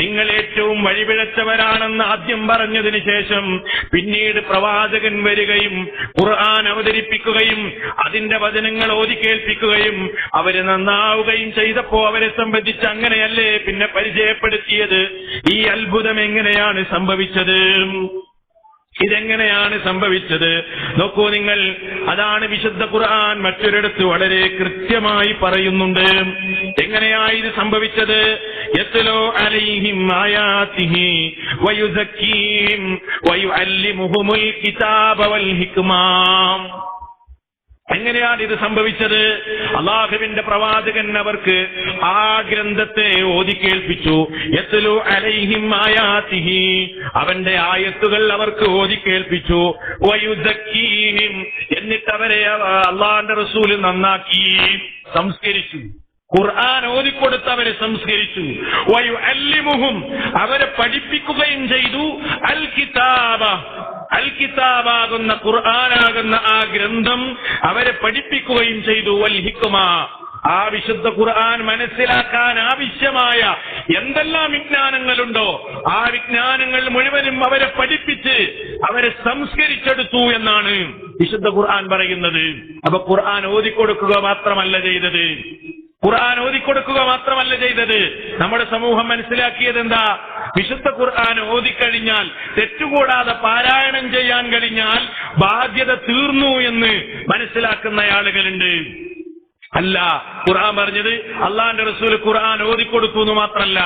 നിങ്ങൾ ഏറ്റവും വഴിപിഴച്ചവരാണെന്ന് ആദ്യം പറഞ്ഞതിന് ശേഷം പിന്നീട് പ്രവാചകൻ വരികയും ഖുർആൻ അവതരിപ്പിക്കുകയും അതിന്റെ വചനങ്ങൾ ഓതിക്കേൽപ്പിക്കുകയും അവര് നന്നാവുകയും ചെയ്തപ്പോ അവരെ സംബന്ധിച്ച് അങ്ങനെയല്ലേ പിന്നെ പരിചയപ്പെടുത്തിയത്. ഈ അത്ഭുതം എങ്ങനെയാണ് സംഭവിച്ചത്? ഇതെങ്ങനെയാണ് സംഭവിച്ചത്? നോക്കൂ നിങ്ങൾ. അതാണ് വിശുദ്ധ ഖുർആൻ മറ്റൊരിടത്ത് വളരെ കൃത്യമായി പറയുന്നുണ്ട്. എങ്ങനെയായി ഇത് സംഭവിച്ചത്? യത്ലൂ അലൈഹിം ആയാതിഹി വയുസക്കീഹിം വയുഅല്ലിമുഹുമുൽ കിതാബ വൽ ഹിക്മ. എങ്ങനെയാണ് ഇത് സംഭവിച്ചത്? അല്ലാഹുവിന്റെ പ്രവാചകൻ അവർക്ക് ആ ഗ്രന്ഥത്തെ ഓതിക്കേൽപ്പിച്ചു. യത്ലൂ അലൈഹിം ആയാതിഹി, അവന്റെ ആയത്തുകൾ അവർക്ക് ഓതിക്കേൽപ്പിച്ചു. വയുസക്കീഹിം, എന്നിട്ട് അവരെ അല്ലാഹുവിന്റെ റസൂൽ നന്നാക്കി, സംസ്കരിച്ചു. ഖുർആൻ ഓതിക്കൊടുത്ത് അവരെ സംസ്കരിച്ചു. വയുഅല്ലിമുഹും, അവരെ പഠിപ്പിക്കുകയും ചെയ്തു. അൽ കിതാബ, അൽ കിതാബാകുന്ന ഖുർആനാകുന്ന ആ ഗ്രന്ഥം അവരെ പഠിപ്പിക്കുകയും ചെയ്തു. വൽ ഹിക്മ, ആ വിശുദ്ധ ഖുർആൻ മനസ്സിലാക്കാൻ ആവശ്യമായ എന്തെല്ലാം വിജ്ഞാനങ്ങളുണ്ടോ ആ വിജ്ഞാനങ്ങൾ മുഴുവനും അവരെ പഠിപ്പിച്ച് അവരെ സംസ്കരിച്ചെടുത്തു എന്നാണ് വിശുദ്ധ ഖുർആൻ പറയുന്നത്. അപ്പൊ ഖുർആൻ ഓതിക്കൊടുക്കുക മാത്രമല്ല ചെയ്തത്. ഖുർആൻ ഓതിക്കൊടുക്കുക മാത്രമല്ല ചെയ്തത്. നമ്മുടെ സമൂഹം മനസ്സിലാക്കിയത് എന്താ? വിശുദ്ധ ഖുർആൻ ഓതിക്കഴിഞ്ഞാൽ, തെറ്റുകൂടാതെ പാരായണം ചെയ്യാൻ കഴിഞ്ഞാൽ ബാധ്യത തീർന്നു എന്ന് മനസ്സിലാക്കുന്ന ആളുകളുണ്ട്. അല്ല, ഖുർആൻ പറഞ്ഞത് അള്ളാന്റെ റസൂൽ ഖുർആൻ ഓതിക്കൊടുത്തു എന്ന് മാത്രമല്ല,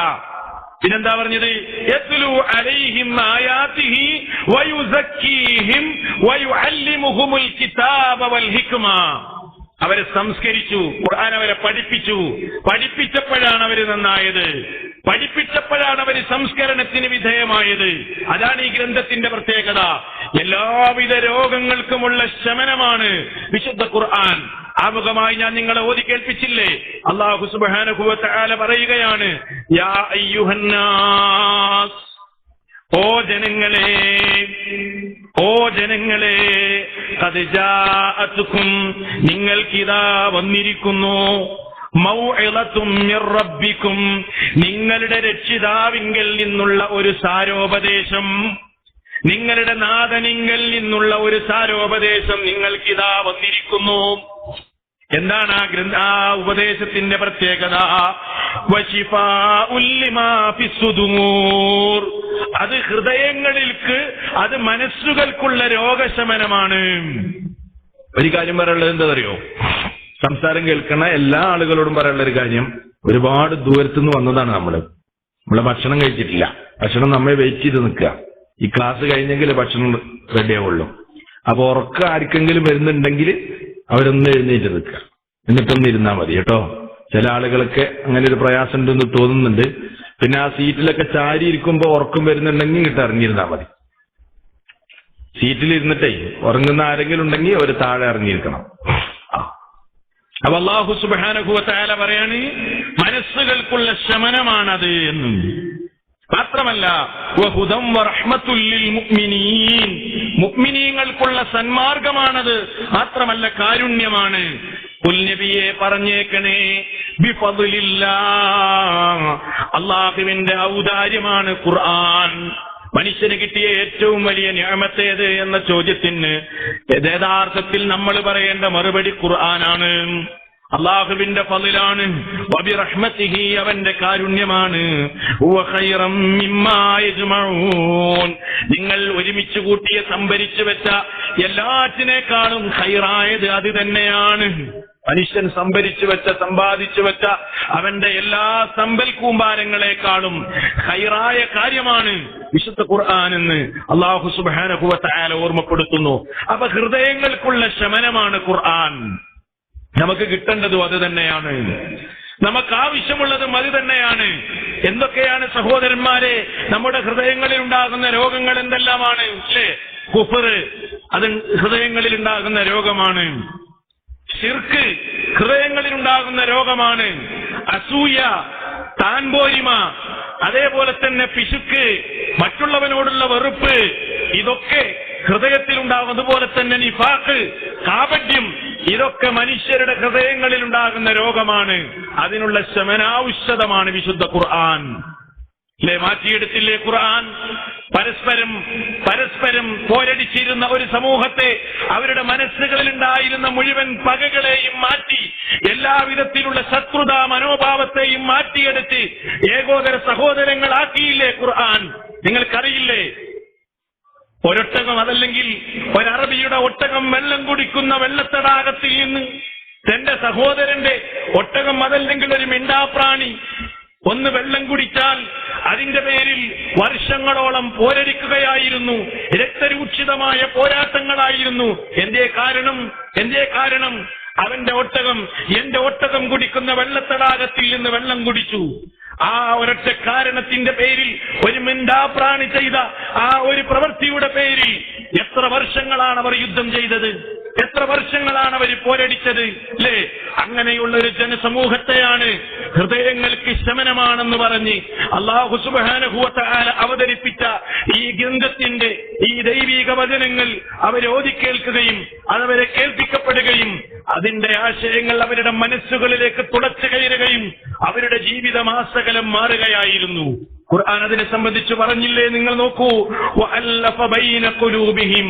പിന്നെന്താ പറഞ്ഞത്? യത്ലു അലൈഹിം ആയാതിഹി വയുസക്കീഹിം വയുഅല്ലിമുഹുൽ കിതാബ വൽ ഹിക്മ. അവരെ സംസ്കരിച്ചു, ഖുർആൻ അവരെ പഠിപ്പിച്ചപ്പോഴാണ് അവർ നന്നായത്, പഠിപ്പിച്ചപ്പോഴാണ് അവർ സംസ്കരണത്തിന് വിധേയമായത്. അതാണ് ഈ ഗ്രന്ഥത്തിന്റെ പ്രത്യേകത. എല്ലാവിധ രോഗങ്ങൾക്കുമുള്ള ശമനമാണ് വിശുദ്ധ ഖുർആൻ. ആമുഖമായി ഞാൻ നിങ്ങളെ ഓതി കേൾപ്പിച്ചില്ലേ? അല്ലാഹു സുബ്ഹാനഹു വ തആല പറയുകയാണ്, യാ അയ്യുഹന്നാസ്, ഓ ജനങ്ങളെ, ഖദ് ജാഅതുകും, നിങ്ങൾക്കിതാ വന്നിരിക്കുന്നു, മൗഇളതും മിർ റബ്ബിക്കും, നിങ്ങളുടെ രക്ഷിതാവിങ്കൽ നിന്നുള്ള ഒരു സാരോപദേശം, നിങ്ങളുടെ നാഥനിങ്കൽ നിന്നുള്ള ഒരു സാരോപദേശം നിങ്ങൾക്കിതാ വന്നിരിക്കുന്നു. എന്താണ് ആ ഉപദേശത്തിന്റെ പ്രത്യേകത? വശിഫാഉൽ ലിമാ ഫിസ്സുദൂർ, അത് ഹൃദയങ്ങൾക്ക്, അത് മനസ്സുകൾക്കുള്ള രോഗശമനമാണ്. ഒരു കാര്യം പറയാനുള്ളത് എന്താ അറിയോ? സംസാരം കേൾക്കുന്ന എല്ലാ ആളുകളോടും പറയാനുള്ള ഒരു കാര്യം, ഒരുപാട് ദൂരത്തുനിന്ന് വന്നതാണ് നമ്മളെ ഭക്ഷണം കഴിച്ചിട്ടില്ല. ഭക്ഷണം നമ്മെ വെയിറ്റ് ചെയ്ത് നിൽക്കുക. ഈ ക്ലാസ് കഴിഞ്ഞെങ്കിൽ ഭക്ഷണം റെഡിയാവുള്ളൂ. അപ്പൊ ഉറക്കം ആർക്കെങ്കിലും വരുന്നുണ്ടെങ്കിൽ അവരൊന്ന് എഴുന്നേറ്റ് നിൽക്കുക, എന്നിട്ടൊന്ന് ഇരുന്നാൽ മതി കേട്ടോ. ചില ആളുകൾക്ക് അങ്ങനെ ഒരു പ്രയാസം ഉണ്ടെന്ന് തോന്നുന്നുണ്ട്. പിന്നെ ആ സീറ്റിലൊക്കെ ചാരി ഇരിക്കുമ്പോ ഉറക്കം വരുന്നുണ്ടെങ്കിൽ ഇങ്ങോട്ട് ഇറങ്ങിയിരുന്നാൽ മതി. സീറ്റിലിരുന്നിട്ടേ ഉറങ്ങുന്ന ആരെങ്കിലും ഉണ്ടെങ്കിൽ ഒരു താഴെ ഇറങ്ങിയിരിക്കണം. അപ്പൊ അല്ലാഹു സുബ്ഹാനഹു വ തആല പറയാണ്, മനസ്സുകൾക്കുള്ള ശമനമാണത് എന്നും. മാത്രമല്ല വഹുദം വറഹ്മത്തുൽ ലിൽ മുഅ്മിനീൻ, മുഅ്മിനീങ്ങൾക്കുള്ള സന്മാർഗമാണത്. മാത്രമല്ല കാരുണ്യമാണ്. നബിയെ പറഞ്ഞേക്കണേ, ബിഫദ്ലില്ലാഹ്, അല്ലാഹുവിന്റെ ഔദാര്യമാണ് ഖുർആൻ. മനുഷ്യന് കിട്ടിയ ഏറ്റവും വലിയ നിഅമത്ത് എന്ന ചോദ്യത്തിന് യഥാർത്ഥത്തിൽ നമ്മൾ പറയേണ്ട മറുപടി ഖുർആനാണ്. അല്ലാഹുവിന്റെ ഫളിലാണ്. വബിറഹ്മതിഹി, അവന്റെ കാരുണ്യമാണ്. ഹുവ ഖൈറം മിമ്മാ യജ്മഊൻ, നിങ്ങൾ ഒരുമിച്ച് കൂട്ടിയ സംഭരിച്ചു വെച്ച എല്ലാറ്റിനേക്കാളും ഖൈറായത് അത് തന്നെയാണ്. മനുഷ്യൻ സമ്പാദിച്ചു വെച്ച അവന്റെ എല്ലാ സമ്പൽ കൂമ്പാരങ്ങളെക്കാളും ഖൈറായ കാര്യമാണ് വിശുദ്ധ ഖുർആൻ എന്ന് അല്ലാഹു സുബ്ഹാനഹു വ തആല ഓർമ്മപ്പെടുത്തുന്നു. അപ്പൊ ഹൃദയങ്ങൾക്കുള്ള ശമനമാണ് ഖുർആൻ. നമുക്ക് കിട്ടേണ്ടതും അത് തന്നെയാണ്, നമുക്ക് ആവശ്യമുള്ളതും അത് തന്നെയാണ്. എന്തൊക്കെയാണ് സഹോദരന്മാരെ നമ്മുടെ ഹൃദയങ്ങളിൽ ഉണ്ടാകുന്ന രോഗങ്ങൾ? എന്തെല്ലാമാണ് അല്ലേ? കുഫ്ർ, അത് ഹൃദയങ്ങളിൽ ഉണ്ടാകുന്ന രോഗമാണ്. ശിർക്ക് ഹൃദയങ്ങളിൽ ഉണ്ടാകുന്ന രോഗമാണ്. അസൂയ, താൻപോരിമ, അതേപോലെ തന്നെ പിശുക്ക്, മറ്റുള്ളവനോടുള്ള വെറുപ്പ്, ഇതൊക്കെ ഹൃദയത്തിൽ ഉണ്ടാകും. അതുപോലെ തന്നെ നിഫാഖ്, കാപട്യം, ഇതൊക്കെ മനുഷ്യരുടെ ഹൃദയങ്ങളിൽ ഉണ്ടാകുന്ന രോഗമാണ്. അതിനുള്ള ശമനാവശ്യതമാണ് വിശുദ്ധ ഖുർആൻ. അല്ലെ, മാറ്റിയെടുത്തില്ലേ ഖുർആൻ? പരസ്പരം പോരടിച്ചിരുന്ന ഒരു സമൂഹത്തെ, അവരുടെ മനസ്സുകളിൽ ഉണ്ടായിരുന്ന മുഴുവൻ പകകളെയും മാറ്റി, എല്ലാവിധത്തിലുള്ള ശത്രുതാ മനോഭാവത്തെയും മാറ്റിയെടുത്ത് ഏകോദര സഹോദരങ്ങളാക്കിയില്ലേ ഖുർആൻ? നിങ്ങൾക്കറിയില്ലേ? ഒരൊട്ടകം, അതല്ലെങ്കിൽ ഒരറബിയുടെ ഒട്ടകം വെള്ളം കുടിക്കുന്ന വെള്ളത്തടാകത്തിൽ നിന്ന് തന്റെ സഹോദരന്റെ ഒട്ടകം, അതല്ലെങ്കിൽ ഒരു മിണ്ടാപ്രാണി ഒന്ന് വെള്ളം കുടിച്ചാൽ അതിന്റെ പേരിൽ വർഷങ്ങളോളം പോരടിക്കുകയായിരുന്നു. രക്തരൂക്ഷിതമായ പോരാട്ടങ്ങളായിരുന്നു. എന്തേ കാരണം? അവന്റെ ഒട്ടകം എന്റെ ഒട്ടകം കുടിക്കുന്ന വെള്ളത്തടാകത്തിൽ നിന്ന് വെള്ളം കുടിച്ചു. ആ ഒരൊറ്റ കാരണത്തിന്റെ പേരിൽ, ഒരു മിണ്ടാപ്രാണി ചെയ്ത ആ ഒരു പ്രവൃത്തിയുടെ പേരിൽ എത്ര വർഷങ്ങളാണ് അവർ യുദ്ധം ചെയ്തത്? എത്ര വർഷങ്ങളാണ് അവർ പോരടിച്ചത്? അല്ലേ? അങ്ങനെയുള്ള ഒരു ജനസമൂഹത്തെയാണ് ഹൃദയങ്ങൾക്ക് ശമനമാണെന്ന് പറഞ്ഞ് അല്ലാഹു സുബ്ഹാനഹു വ തആല അവതരിപ്പിച്ച ഈ ഗ്രന്ഥത്തിന്റെ ഈ ദൈവിക വചനങ്ങൾ അവരോതി കേൾക്കുകയും അതവരെ കേൾപ്പിക്കപ്പെടുകയും അതിന്റെ ആശയങ്ങൾ അവരുടെ മനസ്സുകളിലേക്ക് തുളച്ചു കയറുകയും അവരുടെ ജീവിതമാസകലം മാറുകയായിരുന്നു. ഖുർആൻ അതിനെ സംബന്ധിച്ച് പറഞ്ഞില്ലേ? നിങ്ങൾ നോക്കൂ, വഅല്ലഫ ബൈന ഖുലൂബിഹിം,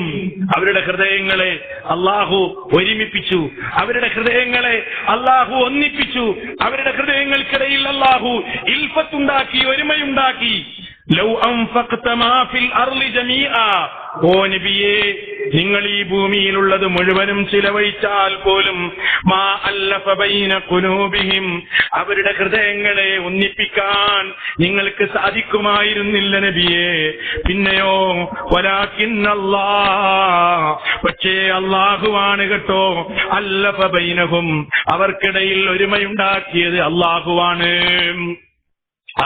അവരുടെ ഹൃദയങ്ങളെ അല്ലാഹു ഒരുമിപ്പിച്ചു, അവരുടെ ഹൃദയങ്ങളെ അല്ലാഹു ഒന്നിപ്പിച്ചു, അവരുടെ ഹൃദയങ്ങൾക്കിടയിൽ അല്ലാഹു ഇൽഫത്തുണ്ടാക്കി, ഒരുമയുണ്ടാക്കി. ലൗ അൻഫഖ്ത മാ ഫിൽ അർളി ജമീഅ, ഓ നബിയേ, നിങ്ങൾ ഈ ഭൂമിയിലുള്ളത് മുഴുവനും ചിലവഴിച്ചാൽ പോലും മാ അല്ലഫ ബൈന ഖുലൂബിഹിം, അവരുടെ ഹൃദയങ്ങളെ ഒന്നിപ്പിക്കാൻ നിങ്ങൾക്ക് സാധിക്കുമായിരുന്നില്ല നബിയേ. പിന്നെയോ വലാകിന്നല്ലാഹ്, പക്ഷേ അല്ലാഹുവാണ് കേട്ടോ, അല്ലഫ ബൈനഹും, അവർക്കിടയിൽ ഒരുമയുണ്ടാക്കിയത് അല്ലാഹുവാണ്.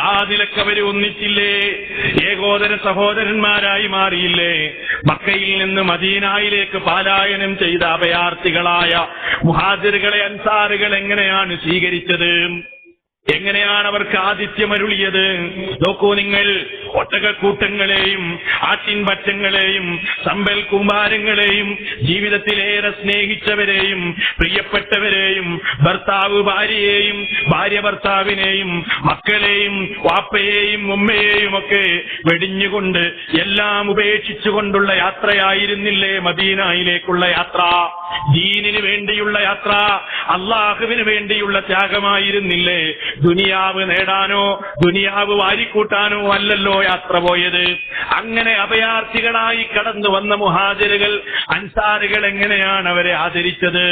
ആ നിലക്ക് അവര് ഒന്നിച്ചില്ലേ, ഏകോദര സഹോദരന്മാരായി മാറിയില്ലേ. മക്കയിൽ നിന്ന് മദീനയിലേക്ക് പലായനം ചെയ്ത അഭയാർത്ഥികളായ മുഹാജിറുകളെ അൻസാറുകൾ എങ്ങനെയാണ് സ്വീകരിച്ചത്? എങ്ങനെയാണ് അവർക്ക് ആതിഥ്യമരുളിയത്? നോക്കൂ നിങ്ങൾ, ഒട്ടകക്കൂട്ടങ്ങളെയും ആട്ടിൻപറ്റങ്ങളെയും സമ്പൽ കുമാരങ്ങളെയും ജീവിതത്തിലേറെ സ്നേഹിച്ചവരെയും പ്രിയപ്പെട്ടവരെയും ഭർത്താവ് ഭാര്യയെയും ഭാര്യ ഭർത്താവിനെയും മക്കളെയും വാപ്പയെയും ഉമ്മയെയും ഒക്കെ വെടിഞ്ഞുകൊണ്ട് എല്ലാം ഉപേക്ഷിച്ചുകൊണ്ടുള്ള യാത്രയായിരുന്നില്ലേ മദീനയിലേക്കുള്ള യാത്ര? ദീനിന് വേണ്ടിയുള്ള യാത്ര, അള്ളാഹുവിന് വേണ്ടിയുള്ള ത്യാഗമായിരുന്നില്ലേ? ദുനിയാവ് നേടാനോ ദുനിയാവ് വാരിക്കൂട്ടാനോ അല്ലല്ലോ യാത്ര പോയത്. അങ്ങനെ അഭയാർത്ഥികളായി കടന്നു വന്ന മുഹാജിറുകൾ അൻസാറുകൾ എങ്ങനെയാണ് അവരെ ആദരിച്ചത്?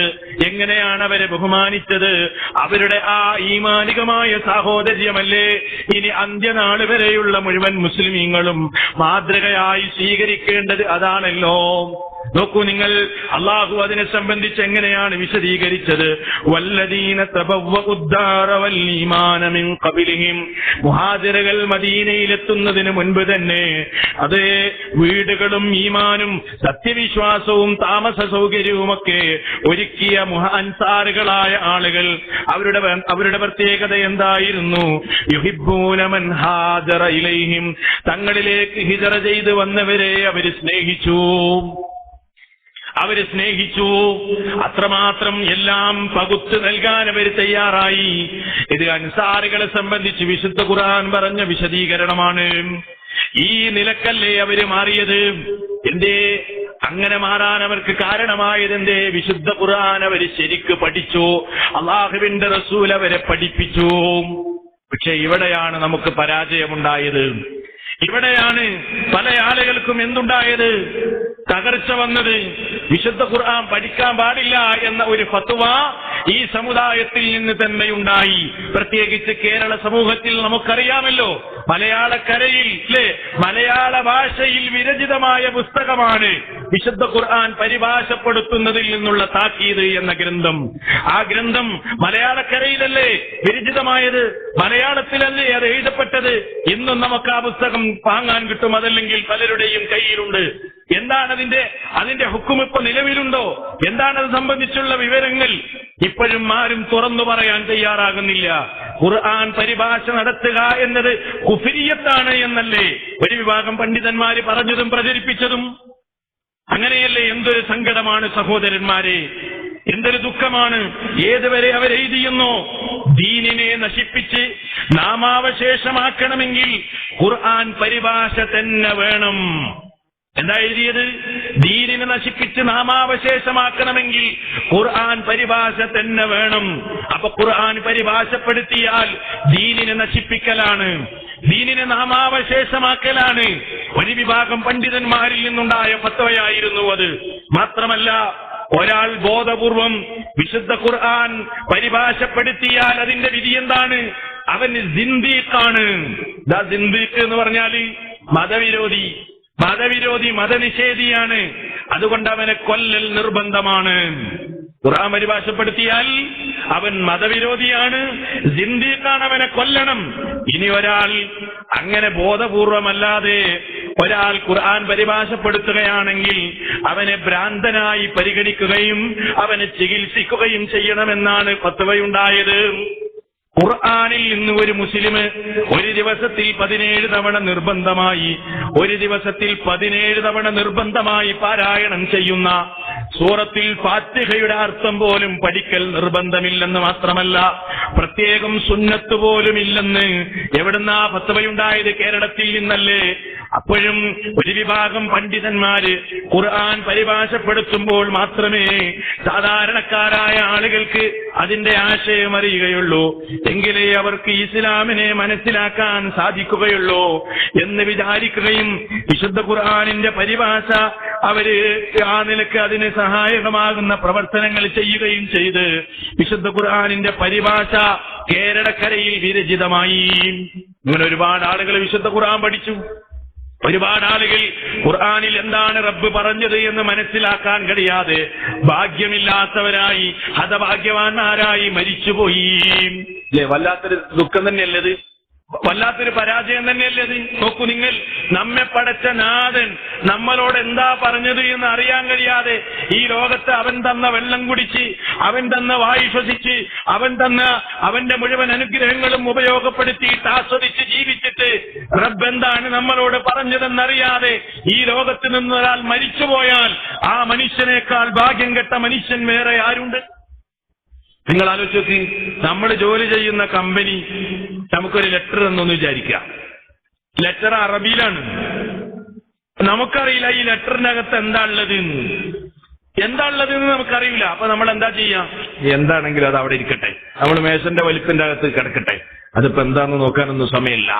എങ്ങനെയാണ് അവരെ ബഹുമാനിച്ചത്? അവരുടെ ആ ഈമാനികമായ സാഹോദര്യമല്ലേ ഇനി അന്ത്യനാൾ വരെയുള്ള മുഴുവൻ മുസ്ലിമീങ്ങളും മാതൃകയായി സ്വീകരിക്കേണ്ടത്? അതാണല്ലോ. നോക്കൂ നിങ്ങൾ, അള്ളാഹു അതിനെ സംബന്ധിച്ച് എങ്ങനെയാണ് വിശദീകരിച്ചത്? വല്ലദീന തബവ്വഉദ്ദാറ വൽ ഈമാന മിൻ ഖബലിഹിം, മുഹാജിറുകൾ മദീനയിലെത്തുന്നതിന് മുൻപ് തന്നെ അതേ വീടുകളും ഈമാനും സത്യവിശ്വാസവും താമസ സൗകര്യവുമൊക്കെ ഒരുക്കിയ അൻസാറുകളായ ആളുകൾ, അവരുടെ പ്രത്യേകത എന്തായിരുന്നു? യുഹിബ്ബൂന മൻ ഹാജറ ഇലൈഹിം, തങ്ങളിലേക്ക് ഹിജറ ചെയ്ത് വന്നവരെ അവര് സ്നേഹിച്ചു. അത്രമാത്രം എല്ലാം പകുത്തു നൽകാൻ അവർ തയ്യാറായി. ഇത് അൻസാറുകളെ സംബന്ധിച്ച് വിശുദ്ധ ഖുർആൻ പറഞ്ഞ വിശദീകരണമാണ്. ഈ നിലക്കല്ലേ അവര് മാറിയത്? എന്തേ അങ്ങനെ മാറാൻ അവർക്ക് കാരണമായതെന്തേ? വിശുദ്ധ ഖുർആൻ അവര് ശരിക്ക് പഠിച്ചു, അള്ളാഹുവിന്റെ റസൂൽ അവരെ പഠിപ്പിച്ചു. പക്ഷെ ഇവിടെയാണ് നമുക്ക് പരാജയമുണ്ടായത്. ഇവിടെയാണ് പല ആളുകൾക്കും എന്തുണ്ടായത്? തകർച്ച വന്നത്. വിശുദ്ധ ഖുർആൻ പഠിക്കാൻ പാടില്ല എന്ന ഒരു ഫത്വ ഈ സമുദായത്തിൽ നിന്ന് തന്നെ ഉണ്ടായി. പ്രത്യേകിച്ച് കേരള സമൂഹത്തിൽ നമുക്കറിയാമല്ലോ, മലയാളക്കരയിൽ മലയാള ഭാഷയിൽ വിരചിതമായ പുസ്തകമാണ് വിശുദ്ധ ഖുർആൻ പരിഭാഷപ്പെടുത്തുന്നതിൽ നിന്നുള്ള താക്കീത് എന്ന ഗ്രന്ഥം. ആ ഗ്രന്ഥം മലയാളക്കരയിലല്ലേ വിരചിതമായത്? മലയാളത്തിലല്ലേ അത് എഴുതപ്പെട്ടത്? ഇന്നും നമുക്ക് ആ പുസ്തകം വാങ്ങാൻ കിട്ടും, അതല്ലെങ്കിൽ പലരുടെയും കയ്യിലുണ്ട്. എന്താണ് അതിന്റെ ഹുക്കും ഇപ്പൊ നിലവിലുണ്ടോ? എന്താണത് സംബന്ധിച്ചുള്ള വിവരങ്ങൾ? ഇപ്പോഴും ആരും തുറന്നു പറയാൻ തയ്യാറാകുന്നില്ല. ഖുർആൻ പരിഭാഷ നടത്തുക എന്നത് കുഫ്രിയത്താണ് എന്നല്ലേ ഒരു വിഭാഗം പണ്ഡിതന്മാര് പറഞ്ഞതും പ്രചരിപ്പിച്ചതും? അങ്ങനെയല്ലേ? എന്തൊരു സങ്കടമാണ് സഹോദരന്മാരെ, എന്തൊരു ദുഃഖമാണ്. ഏതുവരെ അവരെഴുതിയെന്നോ? ദീനിനെ നശിപ്പിച്ച് നാമാവശേഷമാക്കണമെങ്കിൽ ഖുർആൻ പരിഭാഷ തന്നെ വേണം. എന്താ എഴുതിയത്? ദീനിനെ നശിപ്പിച്ച് നാമാവശേഷമാക്കണമെങ്കിൽ ഖുർആൻ പരിഭാഷ തന്നെ വേണം. അപ്പൊ ഖുർആൻ പരിഭാഷപ്പെടുത്തിയാൽ ദീനിനെ നശിപ്പിക്കലാണ്, ദീനിനെ നാമാവശേഷമാക്കലാണ്. ഒരു വിഭാഗം പണ്ഡിതന്മാരിൽ നിന്നുണ്ടായ ഫത്വയായിരുന്നു അത്. മാത്രമല്ല, ഒരാൾ ബോധപൂർവം വിശുദ്ധ ഖുർആൻ പരിഭാഷപ്പെടുത്തിയാൽ അതിന്റെ വിധി എന്താണ്? അവൻ സിന്ദീഖാണ്. സിന്ദീഖ് എന്ന് പറഞ്ഞാല് മതവിരോധി, മതനിഷേധിയാണ്. അതുകൊണ്ട് അവനെ കൊല്ലൽ നിർബന്ധമാണ്. ഖുർആൻ പരിഭാഷപ്പെടുത്തിയാൽ അവൻ മതവിരോധിയാണ്, സിന്ദീഖാണ്, അവനെ കൊല്ലണം. ഇനി ഒരാൾ അങ്ങനെ ബോധപൂർവമല്ലാതെ ഒരാൾ ഖുർആൻ പരിഭാഷപ്പെടുത്തുകയാണെങ്കിൽ അവനെ ഭ്രാന്തനായി പരിഗണിക്കുകയും അവനെ ചികിത്സിക്കുകയും ചെയ്യണമെന്നാണ് ഫത്വയുണ്ടായത്. ഖുർആനിൽ നിന്ന് ഒരു മുസ്ലിം ഒരു ദിവസത്തിൽ 17 തവണ നിർബന്ധമായി, ഒരു ദിവസത്തിൽ 17 തവണ നിർബന്ധമായി പാരായണം ചെയ്യുന്ന സൂറത്തിൽ ഫാത്തിഹയുടെ അർത്ഥം പോലും പഠിക്കൽ നിർബന്ധമില്ലെന്ന് മാത്രമല്ല, പ്രത്യേകം സുന്നത്ത് പോലും ഇല്ലെന്ന് എവിടുന്നാ ഫത്വയുണ്ടായത്? കേരളത്തിൽ നിന്നല്ലേ. അപ്പോഴും ഒരു വിഭാഗം പണ്ഡിതന്മാര് ഖുർആൻ പരിഭാഷപ്പെടുത്തുമ്പോൾ മാത്രമേ സാധാരണക്കാരായ ആളുകൾക്ക് അതിന്റെ ആശയം അറിയുകയുള്ളൂ, എങ്കിലേ അവർക്ക് ഇസ്ലാമിനെ മനസ്സിലാക്കാൻ സാധിക്കുകയുള്ളൂ എന്ന് വിചാരിക്കുകയും വിശുദ്ധ ഖുർആനിന്റെ പരിഭാഷ അവര് ആ നിലക്ക് അതിന് സഹായകമാകുന്ന പ്രവർത്തനങ്ങൾ ചെയ്യുകയും ചെയ്ത് വിശുദ്ധ ഖുർആനിന്റെ പരിഭാഷ കേരളക്കരയിൽ വിരചിതമായി. ഇങ്ങനെ ഒരുപാട് ആളുകൾ വിശുദ്ധ ഖുർആൻ പഠിച്ചു. ഒരുപാട് ആളുകൾ ഖുർആനിൽ എന്താണ് റബ്ബ് പറഞ്ഞത് എന്ന് മനസ്സിലാക്കാൻ കഴിയാതെ ഭാഗ്യമില്ലാത്തവരായി ഹതഭാഗ്യവാന്മാരായി മരിച്ചുപോയി. അല്ലേ? വല്ലാത്തൊരു ദുഃഖം തന്നെയല്ലത്, വല്ലാത്തൊരു പരാജയം തന്നെയല്ലത്. നോക്കൂ നിങ്ങൾ, നമ്മെ പടച്ച നാഥൻ നമ്മളോട് എന്താ പറഞ്ഞത് എന്ന് അറിയാൻ കഴിയാതെ ഈ ലോകത്ത് അവൻ തന്ന വെള്ളം കുടിച്ച്, അവൻ തന്ന വായു ശ്വസിച്ച്, അവൻ തന്ന അവന്റെ മുഴുവൻ അനുഗ്രഹങ്ങളും ഉപയോഗപ്പെടുത്തിയിട്ട് ആസ്വദിച്ച് ജീവിച്ചിട്ട് റബ്ബ് എന്താണ് നമ്മളോട് പറഞ്ഞതെന്നറിയാതെ ഈ ലോകത്ത് നിന്ന് ഒരാൾ മരിച്ചുപോയാൽ ആ മനുഷ്യനേക്കാൾ ഭാഗ്യം കെട്ട മനുഷ്യൻ വേറെ ആരുണ്ട്? നിങ്ങൾ ആലോചിച്ച്, നമ്മൾ ജോലി ചെയ്യുന്ന കമ്പനി നമുക്കൊരു ലെറ്റർ എന്നൊന്ന് വിചാരിക്കാം. ലെറ്റർ അറബിയിലാണ്. നമുക്കറിയില്ല ഈ ലെറ്ററിനകത്ത് എന്താ ഉള്ളത് എന്ന് നമുക്കറിയില്ല. അപ്പൊ നമ്മൾ എന്താ ചെയ്യാം? എന്താണെങ്കിലും അത് അവിടെ ഇരിക്കട്ടെ, നമ്മൾ മേശന്റെ വലിപ്പിന്റെ അകത്ത് കിടക്കട്ടെ, അതിപ്പോ എന്താണെന്ന് നോക്കാനൊന്നും സമയമില്ല.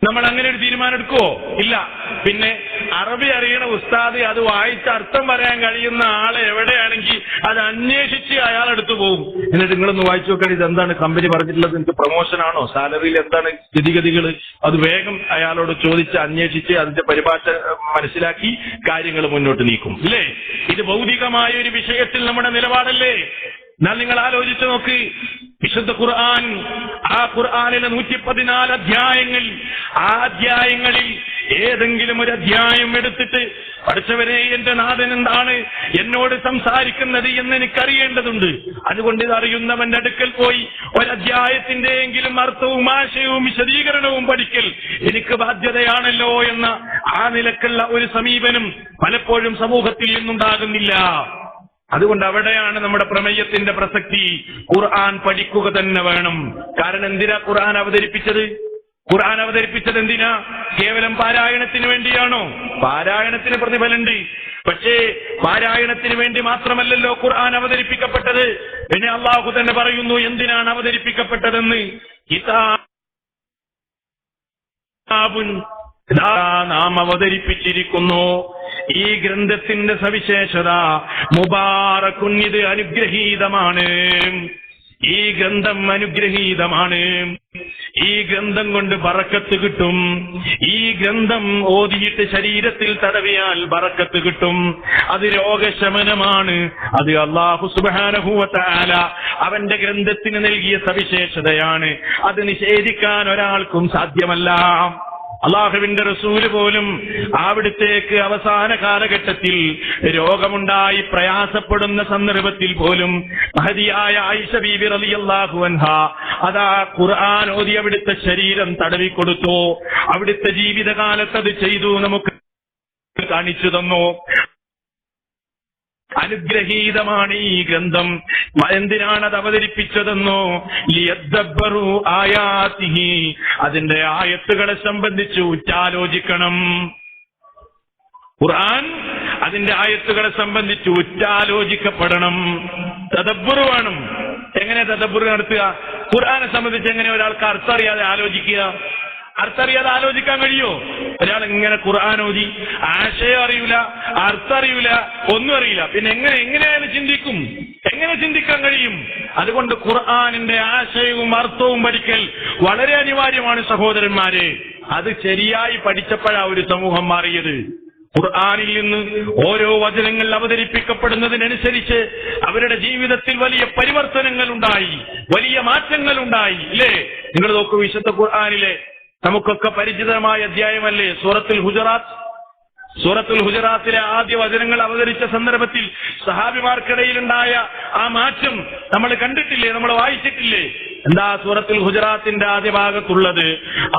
നമ്മൾ അങ്ങനെ ഒരു തീരുമാനം എടുക്കുവോ? ഇല്ല. പിന്നെ അറബി അറിയണ ഉസ്താദ് അത് വായിച്ച് അർത്ഥം പറയാൻ കഴിയുന്ന ആളെ എവിടെയാണെങ്കിൽ അത് അന്വേഷിച്ച് അയാളെടുത്ത് പോകും. എന്നിട്ട് നിങ്ങളൊന്ന് വായിച്ചു നോക്കാൻ, ഇതെന്താണ് കമ്പനി പറഞ്ഞിട്ടുള്ളത്, നിങ്ങൾക്ക് പ്രൊമോഷനാണോ, സാലറിയിൽ എന്താണ് സ്ഥിതിഗതികൾ, അത് വേഗം അയാളോട് ചോദിച്ച് അന്വേഷിച്ച് അതിന്റെ പരിഭാഷ മനസ്സിലാക്കി കാര്യങ്ങൾ മുന്നോട്ട് നീക്കും. ഇല്ലേ? ഇത് ഭൗതികമായ ഒരു വിഷയത്തിൽ നമ്മുടെ നിലപാടല്ലേ? എന്നാൽ നിങ്ങൾ ആലോചിച്ച് നോക്ക്, വിശുദ്ധ ഖുർആൻ, ആ ഖുർആനിലെ 114 അധ്യായങ്ങൾ, ആ അധ്യായങ്ങളിൽ ഏതെങ്കിലും ഒരു അധ്യായം എടുത്തിട്ട് പഠിച്ചവരെ എന്റെ നാഥൻ എന്താണ് എന്നോട് സംസാരിക്കുന്നത് എന്ന് എനിക്കറിയേണ്ടതുണ്ട്. അതുകൊണ്ട് ഇത് അറിയുന്നവന്റെ അടുക്കൽ പോയി ഒരധ്യായത്തിന്റെ എങ്കിലും അർത്ഥവും ആശയവും വിശദീകരണവും പഠിക്കൽ എനിക്ക് ബാധ്യതയാണല്ലോ എന്ന ആ നിലക്കുള്ള ഒരു സമീപനം പലപ്പോഴും സമൂഹത്തിൽ നിന്നുണ്ടാകുന്നില്ല. അതുകൊണ്ട് അവിടെയാണ് നമ്മുടെ പ്രമേയത്തിന്റെ പ്രസക്തി. ഖുർആൻ പഠിക്കുക തന്നെ വേണം. കാരണം എന്തിനാ ഖുർആൻ അവതരിപ്പിച്ചത്? ഖുർആൻ അവതരിപ്പിച്ചത് എന്തിനാ? കേവലം പാരായണത്തിന് വേണ്ടിയാണോ? പാരായണത്തിന് പ്രതിഫലമുണ്ട്. പക്ഷേ പാരായണത്തിന് വേണ്ടി മാത്രമല്ലല്ലോ ഖുർആൻ അവതരിപ്പിക്കപ്പെട്ടത്. പിന്നെ അള്ളാഹു തന്നെ പറയുന്നു എന്തിനാണ് അവതരിപ്പിക്കപ്പെട്ടതെന്ന്. കിതാബുൻ, നാം അവതരിപ്പിച്ചിരിക്കുന്നു. ഈ ഗ്രന്ഥത്തിന്റെ സവിശേഷത മുബാറക്കുൻ, ഇത് അനുഗ്രഹീതമാണ്. ഈ ഗ്രന്ഥം അനുഗ്രഹീതമാണ്. ഈ ഗ്രന്ഥം കൊണ്ട് ബറക്കത്ത് കിട്ടും. ഈ ഗ്രന്ഥം ഓതിയിട്ട് ശരീരത്തിൽ തടവിയാൽ ബറക്കത്ത് കിട്ടും. അത് രോഗശമനമാണ്. അത് അല്ലാഹു സുബ്ഹാനഹു വ തആല അവന്റെ ഗ്രന്ഥത്തിന് നൽകിയ സവിശേഷതയാണ്. അത് നിഷേധിക്കാൻ ഒരാൾക്കും സാധ്യമല്ല. അള്ളാഹുവിന്റെ റസൂല് പോലും അവിടുത്തേക്ക് അവസാന കാലഘട്ടത്തിൽ രോഗമുണ്ടായി പ്രയാസപ്പെടുന്ന സന്ദർഭത്തിൽ പോലും മഹദിയായ ആയിഷ ബീബി റളിയല്ലാഹു അൻഹാ അതാ ഖുർആൻ ഓതി അവിടുത്തെ ശരീരം തടവിക്കൊടുത്തു. അവിടുത്തെ ജീവിതകാലത്ത് അത് ചെയ്തു നമുക്ക് കാണിച്ചു തന്നു. അനുഗ്രഹീതമാണ് ഈ ഗ്രന്ഥം. എന്തിനാണ് അത് അവതരിപ്പിച്ചതെന്നോ? ലിയദ്ദബ്ബറു ആയാതിഹി, അതിന്റെ ആയത്തുകളെ സംബന്ധിച്ച് ഉറ്റാലോചിക്കണം. ഖുർആൻ അതിന്റെ ആയത്തുകളെ സംബന്ധിച്ച് ഉറ്റാലോചിക്കപ്പെടണം. തദബ്ബുർ വേണം. എങ്ങനെ തദബ്ബുർ നടത്തുക? ഖുർആനെ സംബന്ധിച്ച് എങ്ങനെ ഒരാൾക്ക് അർത്ഥം അറിയാതെ ആലോചിക്കുക? അർത്ഥറിയാതെ ആലോചിക്കാൻ കഴിയോ? ഒരാൾ ഇങ്ങനെ ഖുർആൻ ഓതി ആശയം അറിയില്ല, അർത്ഥം അറിയില്ല, ഒന്നും അറിയില്ല, പിന്നെ എങ്ങനെയാണ് ചിന്തിക്കും? എങ്ങനെ ചിന്തിക്കാൻ കഴിയും? അതുകൊണ്ട് ഖുർആനിന്റെ ആശയവും അർത്ഥവും പഠിക്കൽ വളരെ അനിവാര്യമാണ് സഹോദരന്മാരെ. അത് ശരിയായി പഠിച്ചപ്പോഴാണ് ഒരു സമൂഹം മാറിയത്. ഖുർആനിൽ നിന്ന് ഓരോ വചനങ്ങൾ അവതരിപ്പിക്കപ്പെടുന്നതിനനുസരിച്ച് അവരുടെ ജീവിതത്തിൽ വലിയ പരിവർത്തനങ്ങൾ ഉണ്ടായി, വലിയ മാറ്റങ്ങൾ ഉണ്ടായി. ഇല്ലേ? നിങ്ങൾ നോക്കൂ, വിശുദ്ധ ഖുർആനിലെ നമുക്കൊക്കെ പരിചിതമായ അധ്യായമല്ലേ സൂറത്തുൽ ഹുജറാത്ത്. സൂറത്തുൽ ഹുജറാത്തിലെ ആദ്യ വചനങ്ങൾ അവതരിച്ച സന്ദർഭത്തിൽ സഹാബിമാർക്കിടയിലുണ്ടായ ആ മാറ്റം നമ്മൾ കണ്ടിട്ടില്ലേ? നമ്മൾ വായിച്ചിട്ടില്ലേ? എന്താ സൂറത്തുൽ ഹുജറാത്തിന്റെ ആദ്യ ഭാഗത്തുള്ളത്?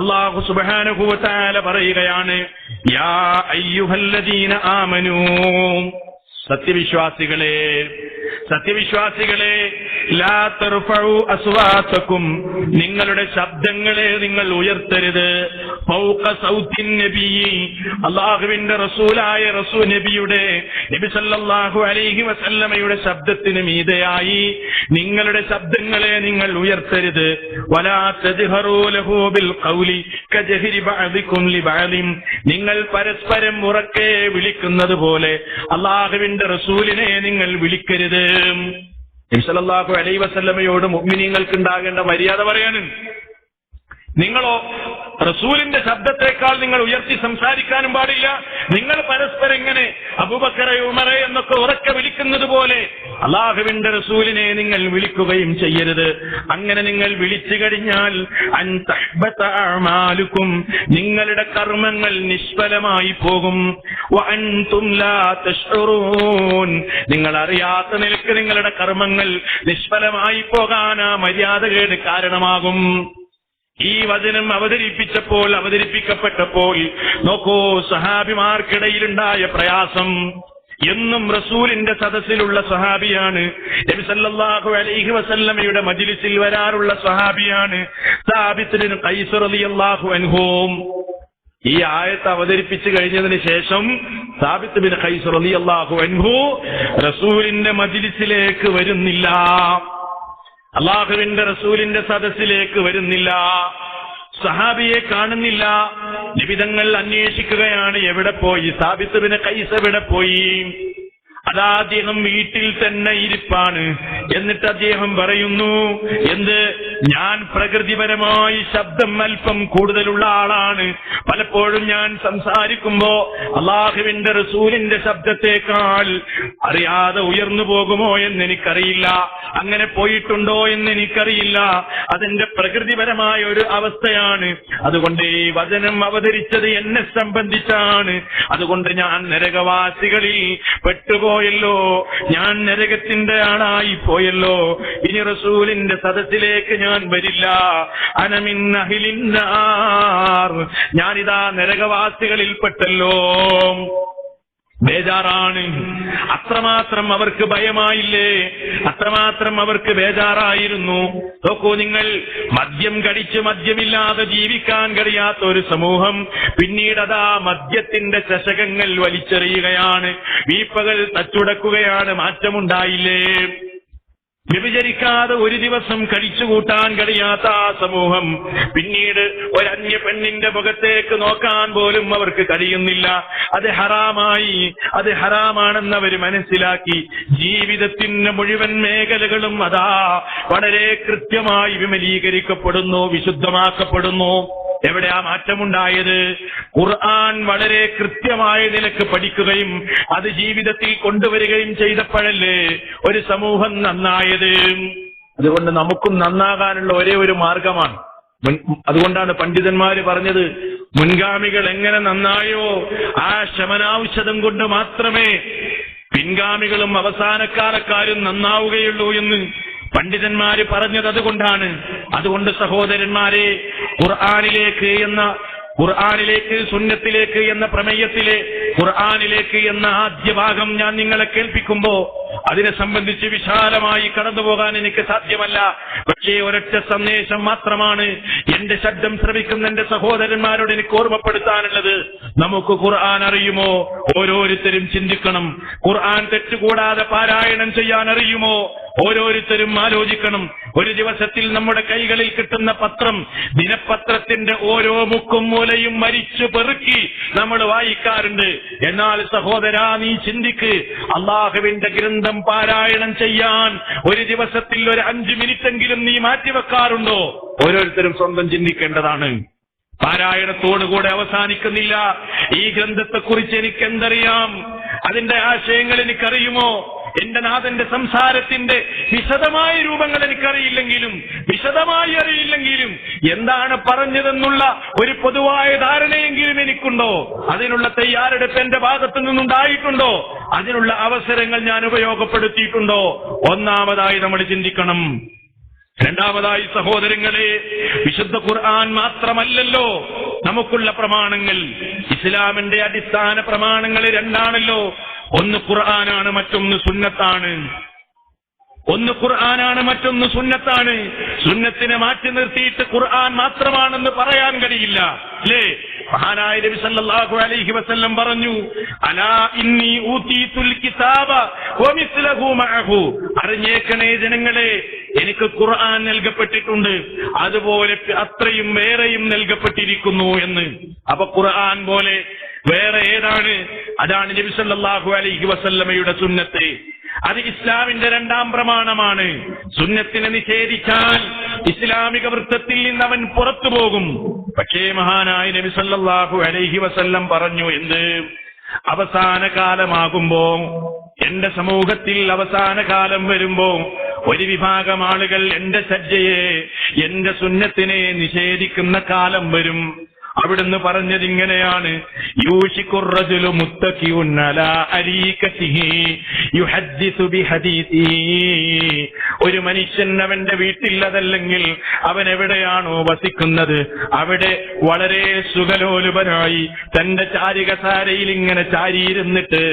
അല്ലാഹു സുബ്ഹാനഹു വ തആല പറയുകയാണ്, യാ അയ്യുഹല്ലദീന ആമനൂ, സത്യവിശ്വാസികളെ, സത്യവിശ്വാസികളെ, ലാ തർഫഉ അസ്വാതകും, നിങ്ങളുടെ ശബ്ദങ്ങളെ നിങ്ങൾ ഉയർത്തരുത്. ഫൗഖ സൗത്തിൻ നബി, അല്ലാഹുവിന്റെ റസൂലായ റസൂൽ നബിയുടെ നബി സല്ലല്ലാഹു അലൈഹി വസല്ലമയുടെ ശബ്ദത്തിന് മീതെയായി നിങ്ങളുടെ ശബ്ദങ്ങളെ നിങ്ങൾ ഉയർത്തരുത്. വലാ തജ്ഹറൂ ലഹു ബിൽ ഖൗലി കജഹരി ബഅദികും ലിബഅദിൻ, നിങ്ങൾ പരസ്പരം ഉറക്കെ വിളിക്കുന്നത് പോലെ അല്ലാഹുവിന്റെ റസൂലിനെ നിങ്ങൾ വിളിക്കരുത്. നബി സല്ലല്ലാഹു അലൈഹി വസല്ലമയോട് മുഅ്മിനീങ്ങൾക്ക് ഉണ്ടാകേണ്ട മര്യാദ പറയാണ്. നിങ്ങളോ റസൂലിന്റെ ശബ്ദത്തെക്കാൾ നിങ്ങൾ ഉയർത്തി സംസാരിക്കാനും പാടില്ല. നിങ്ങൾ പരസ്പരം ഇങ്ങനെ അബൂബക്കറെ ഉമറെ എന്നൊക്കെ ഉറക്കെ വിളിക്കുന്നത് പോലെ അല്ലാഹുവിന്റെ റസൂലിനെ നിങ്ങൾ വിളിക്കുകയും ചെയ്യരുത്. അങ്ങനെ നിങ്ങൾ വിളിച്ചു കഴിഞ്ഞാൽ അൻ തഹ്ബത അഅമാലുക്കും, നിങ്ങളുടെ കർമ്മങ്ങൾ നിഷ്ഫലമായി പോകും. വഅൻതും ലാ തശ്ഉറൂൻ, നിങ്ങൾ അറിയാത്ത നിലക്ക് നിങ്ങളുടെ കർമ്മങ്ങൾ നിഷ്ഫലമായി പോകാൻ ആ മര്യാദകേട് കാരണമാകും. ഈ വചനം അവതരിപ്പിക്കപ്പെട്ടപ്പോൾ നോക്കൂ, സഹാബിമാർക്കിടയിലുണ്ടായ പ്രയാസം. എന്നും റസൂലിന്റെ സദസ്സിലുള്ള സഹാബിയാണ്, നബി സല്ലല്ലാഹു അലൈഹി വസല്ലമയുടെ മജ്ലിസിൽ വരാറുള്ള സഹാബിയാണ് സാബിത്ത് ബിൻ ഖൈസ് റളിയല്ലാഹു അൻഹു. ഈ ആയത്ത് അവതരിപ്പിച്ചു കഴിഞ്ഞതിന് ശേഷം സാബിത്ത് ബിൻ ഖൈസ് റളിയല്ലാഹു അൻഹു റസൂലിന്റെ മജ്ലിസിലേക്ക് വരുന്നില്ല, അല്ലാഹുവിന്റെ റസൂലിന്റെ സദസ്സിലേക്ക് വരുന്നില്ല, സഹാബിയെ കാണുന്നില്ല. നിബിതങ്ങൾ അന്വേഷിക്കുകയാണ്, എവിടെ പോയി, സാബിത്ത് ബിൻ ഖൈസ് എവിടെ പോയി? അതാ അദ്ദേഹം വീട്ടിൽ തന്നെ ഇരിപ്പാണ്. എന്നിട്ട് അദ്ദേഹം പറയുന്നു, എന്ത്, ഞാൻ പ്രകൃതിപരമായി ശബ്ദം അല്പം കൂടുതലുള്ള ആളാണ്. പലപ്പോഴും ഞാൻ സംസാരിക്കുമ്പോ അല്ലാഹുവിന്റെ റസൂലിന്റെ ശബ്ദത്തെക്കാൾ അറിയാതെ ഉയർന്നു പോകുമോ എന്നെനിക്കറിയില്ല, അങ്ങനെ പോയിട്ടുണ്ടോ എന്നെനിക്കറിയില്ല. അതെന്റെ പ്രകൃതിപരമായ ഒരു അവസ്ഥയാണ്. അതുകൊണ്ട് ഈ വചനം അവതരിച്ചത് എന്നെ സംബന്ധിച്ചാണ്. അതുകൊണ്ട് ഞാൻ നരകവാസികളിൽ പെട്ടുപോയല്ലോ, ഞാൻ നരകത്തിന്റെ ആളായി പോയല്ലോ. ഇനി റസൂലിന്റെ സദസ്സിലേക്ക് ഞാൻ വരില്ല. അനമിൻ അഹ്ലിൻ നാർ, ഞാനിതാ നരകവാസികളിൽ പെട്ടല്ലോ. ബേജാറാണ്. അത്രമാത്രം അവർക്ക് ഭയമായില്ലേ, അത്രമാത്രം അവർക്ക് ബേജാറായിരുന്നു. നോക്കൂ നിങ്ങൾ, മദ്യം കടിച്ച് മദ്യമില്ലാതെ ജീവിക്കാൻ കഴിയാത്ത ഒരു സമൂഹം പിന്നീട് അതാ മദ്യത്തിന്റെ ചഷകങ്ങൾ വലിച്ചെറിയുകയാണ്, വീപ്പകൾ തച്ചുടക്കുകയാണ്. മാറ്റമുണ്ടായില്ലേ? വ്യഭിചരിക്കാതെ ഒരു ദിവസം കഴിച്ചുകൂട്ടാൻ കഴിയാത്ത ആ സമൂഹം പിന്നീട് ഒരന്യ പെണ്ണിന്റെ മുഖത്തേക്ക് നോക്കാൻ പോലും അവർക്ക് കഴിയുന്നില്ല. അത് ഹറാമായി, അത് ഹറാമാണെന്ന് അവർ മനസ്സിലാക്കി. ജീവിതത്തിന്റെ മുഴുവൻ മേഖലകളും അതാ വളരെ കൃത്യമായി വിമലീകരിക്കപ്പെടുന്നു, വിശുദ്ധമാക്കപ്പെടുന്നു. എവിടെയാ മാറ്റമുണ്ടായത്? ഖുർആൻ വളരെ കൃത്യമായ നിലക്ക് പഠിക്കുകയും അത് ജീവിതത്തിൽ കൊണ്ടുവരികയും ചെയ്തപ്പോഴല്ലേ ഒരു സമൂഹം നന്നായത്. അതുകൊണ്ട് നമുക്കും നന്നാകാനുള്ള ഒരേ ഒരു മാർഗമാണ്. അതുകൊണ്ടാണ് പണ്ഡിതന്മാര് പറഞ്ഞത്, മുൻഗാമികൾ എങ്ങനെ നന്നായോ ആ ശമനാഔഷധം കൊണ്ട് മാത്രമേ പിൻഗാമികളും അവസാനക്കാലക്കാരും നന്നാവുകയുള്ളൂ എന്ന് പണ്ഡിതന്മാര് പറഞ്ഞത് അതുകൊണ്ടാണ്. അതുകൊണ്ട് സഹോദരന്മാരെ, ഖുർആനിലേക്ക് സുന്നത്തിലേക്ക് എന്ന പ്രമേയത്തിലെ ഖുർആനിലേക്ക് എന്ന ആദ്യ ഭാഗം ഞാൻ നിങ്ങളെ കേൾപ്പിക്കുമ്പോ അതിനെ സംബന്ധിച്ച് വിശാലമായി കടന്നുപോകാൻ എനിക്ക് സാധ്യമല്ല. പക്ഷേ ഒരൊറ്റ സന്ദേശം മാത്രമാണ് എന്റെ ശബ്ദം ശ്രവിക്കുന്ന എന്റെ സഹോദരന്മാരോട് എനിക്ക് ഓർമ്മപ്പെടുത്താനുള്ളത്. നമുക്ക് ഖുർആൻ അറിയുമോ? ഓരോരുത്തരും ചിന്തിക്കണം. ഖുർആൻ തെറ്റുകൂടാതെ പാരായണം ചെയ്യാൻ അറിയുമോ? ഓരോരുത്തരും ആലോചിക്കണം. ഒരു ദിവസത്തിൽ നമ്മുടെ കൈകളിൽ കിട്ടുന്ന പത്രം, ദിനപത്രത്തിന്റെ ഓരോ മുക്കും മൂലയും മരിച്ചു പെറുക്കി നമ്മൾ വായിക്കാറുണ്ട്. എന്നാൽ സഹോദരാ, നീ ചിന്തിക്ക്, അല്ലാഹുവിന്റെ ഗ്രന്ഥം പാരായണം ചെയ്യാൻ ഒരു ദിവസത്തിൽ ഒരു 5 മിനിറ്റെങ്കിലും നീ മാറ്റിവെക്കാറുണ്ടോ? ഓരോരുത്തരും സ്വന്തം ചിന്തിക്കേണ്ടതാണ്. പാരായണത്തോടുകൂടെ അവസാനിക്കുന്നില്ല. ഈ ഗ്രന്ഥത്തെക്കുറിച്ച് എനിക്ക് എന്തറിയാം? അതിന്റെ ആശയങ്ങൾ എനിക്കറിയുമോ? എന്റെ നാഥന്റെ സംസാരത്തിന്റെ വിശദമായ രൂപങ്ങൾ എനിക്കറിയില്ലെങ്കിലും, വിശദമായി അറിയില്ലെങ്കിലും എന്താണ് പറഞ്ഞതെന്നുള്ള ഒരു പൊതുവായ ധാരണയെങ്കിലും എനിക്കുണ്ടോ? അതിനുള്ള തയ്യാറെടുപ്പ് എന്റെ ഭാഗത്തു നിന്നുണ്ടായിട്ടുണ്ടോ? അതിനുള്ള അവസരങ്ങൾ ഞാൻ ഉപയോഗപ്പെടുത്തിയിട്ടുണ്ടോ? ഒന്നാമതായി നമ്മൾ ചിന്തിക്കണം. രണ്ടാമതായി സഹോദരങ്ങളെ, വിശുദ്ധ ഖുർആൻ മാത്രമല്ലല്ലോ നമുക്കുള്ള പ്രമാണങ്ങൾ. ഇസ്ലാമിന്റെ അടിസ്ഥാന പ്രമാണങ്ങൾ രണ്ടാണല്ലോ. ഒന്ന് ഖുർആനാണ്, മറ്റൊന്ന് സുന്നത്താണ്. ഒന്ന് ഖുർആനാണ്, മറ്റൊന്ന് സുന്നത്താണ്. സുന്നത്തിനെ മാറ്റി നിർത്തിയിട്ട് ഖുർആൻ മാത്രമാണെന്ന് പറയാൻ കഴിയില്ല, അല്ലേ? മഹാനായ നബി സല്ലല്ലാഹു അലൈഹി വസല്ലം പറഞ്ഞു, അലാ ഇന്നി ഊതീതുൽ കിതാബ വമിസ്ലഹു മഅഹു. അറിഞ്ഞേക്കണേ ജനങ്ങളെ, എനിക്ക് ഖുർആൻ നൽകപ്പെട്ടിട്ടുണ്ട്, അതുപോലെ അത്രയും വേറെയും നൽകപ്പെട്ടിരിക്കുന്നു എന്ന്. അപ്പൊ ഖുർആൻ പോലെ വേറെ ഏതാണ്? അതാണ് നബി സല്ലല്ലാഹു അലൈഹി വസല്ലമയുടെ സുന്നത്ത്. അത് ഇസ്ലാമിന്റെ രണ്ടാം പ്രമാണമാണ്. സുന്നത്തിനെ നിഷേധിച്ചാൽ ഇസ്ലാമിക വൃത്തത്തിൽ നിന്ന് അവൻ പുറത്തു പോകും. പക്ഷേ മഹാനായ നബി സല്ലല്ലാഹു അലൈഹി വസല്ലം പറഞ്ഞു, എന്ത്? അവസാന കാലമാകുമ്പോ, എന്റെ സമൂഹത്തിൽ അവസാന കാലം വരുമ്പോ ഒരു വിഭാഗം ആളുകൾ എന്റെ സജ്ജയെ, എന്റെ സുന്നത്തിനെ നിഷേധിക്കുന്ന കാലം വരും. അവിടുന്ന് പറഞ്ഞത് ഇങ്ങനെയാണ്, യൂഷിക്കുർ റജുലു മുത്തഖിഉൻ അലാ അരീകതിഹി യുഹദ്ദിസു ബിഹദീസിഹി. ഒരു മനുഷ്യൻ അവന്റെ വീട്ടിൽ, അതല്ലെങ്കിൽ അവൻ എവിടെയാണോ വസിക്കുന്നത്, അവിടെ വളരെ സുഖലോലുപനായി തന്റെ ചാരികസാരയിൽ ഇങ്ങനെ ചാരിയിരുന്നിട്ട്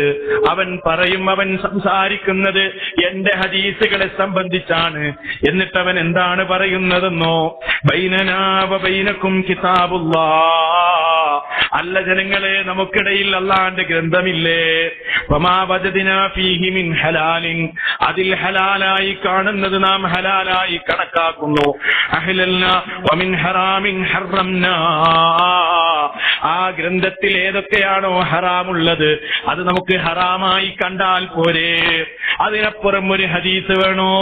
അവൻ പറയും, അവൻ സംസാരിക്കുന്നത് എന്റെ ഹദീസുകളെ സംബന്ധിച്ചാണ്. എന്നിട്ട് അവൻ എന്താണ് പറയുന്നതെന്നോ, ബൈനനാ വ ബൈനകും കിതാബുല്ലാഹ്. അല്ല ജനങ്ങളെ, നമുക്കിടയിൽ അല്ലാഹുവിന്റെ ഗ്രന്ഥമില്ലേ? വമാ വജദ്നാ ഫീഹി മിൻ ഹലാലിൻ. അതിൽ ഹലാലായി കാണുന്നത് നാം ഹലാലായി കണക്കാക്കുന്നു. അഹ്ലൽനാ വമിൻ ഹറാമിൻ ഹറംനാ. ആ ഗ്രന്ഥത്തിൽ ഏതൊക്കെയാണോ ഹറാമുള്ളത് അത് നമുക്ക് ഹറാമായി കണ്ടാൽ പോരെ. അതിനപ്പുറം ഒരു ഹദീസ് വേണോ,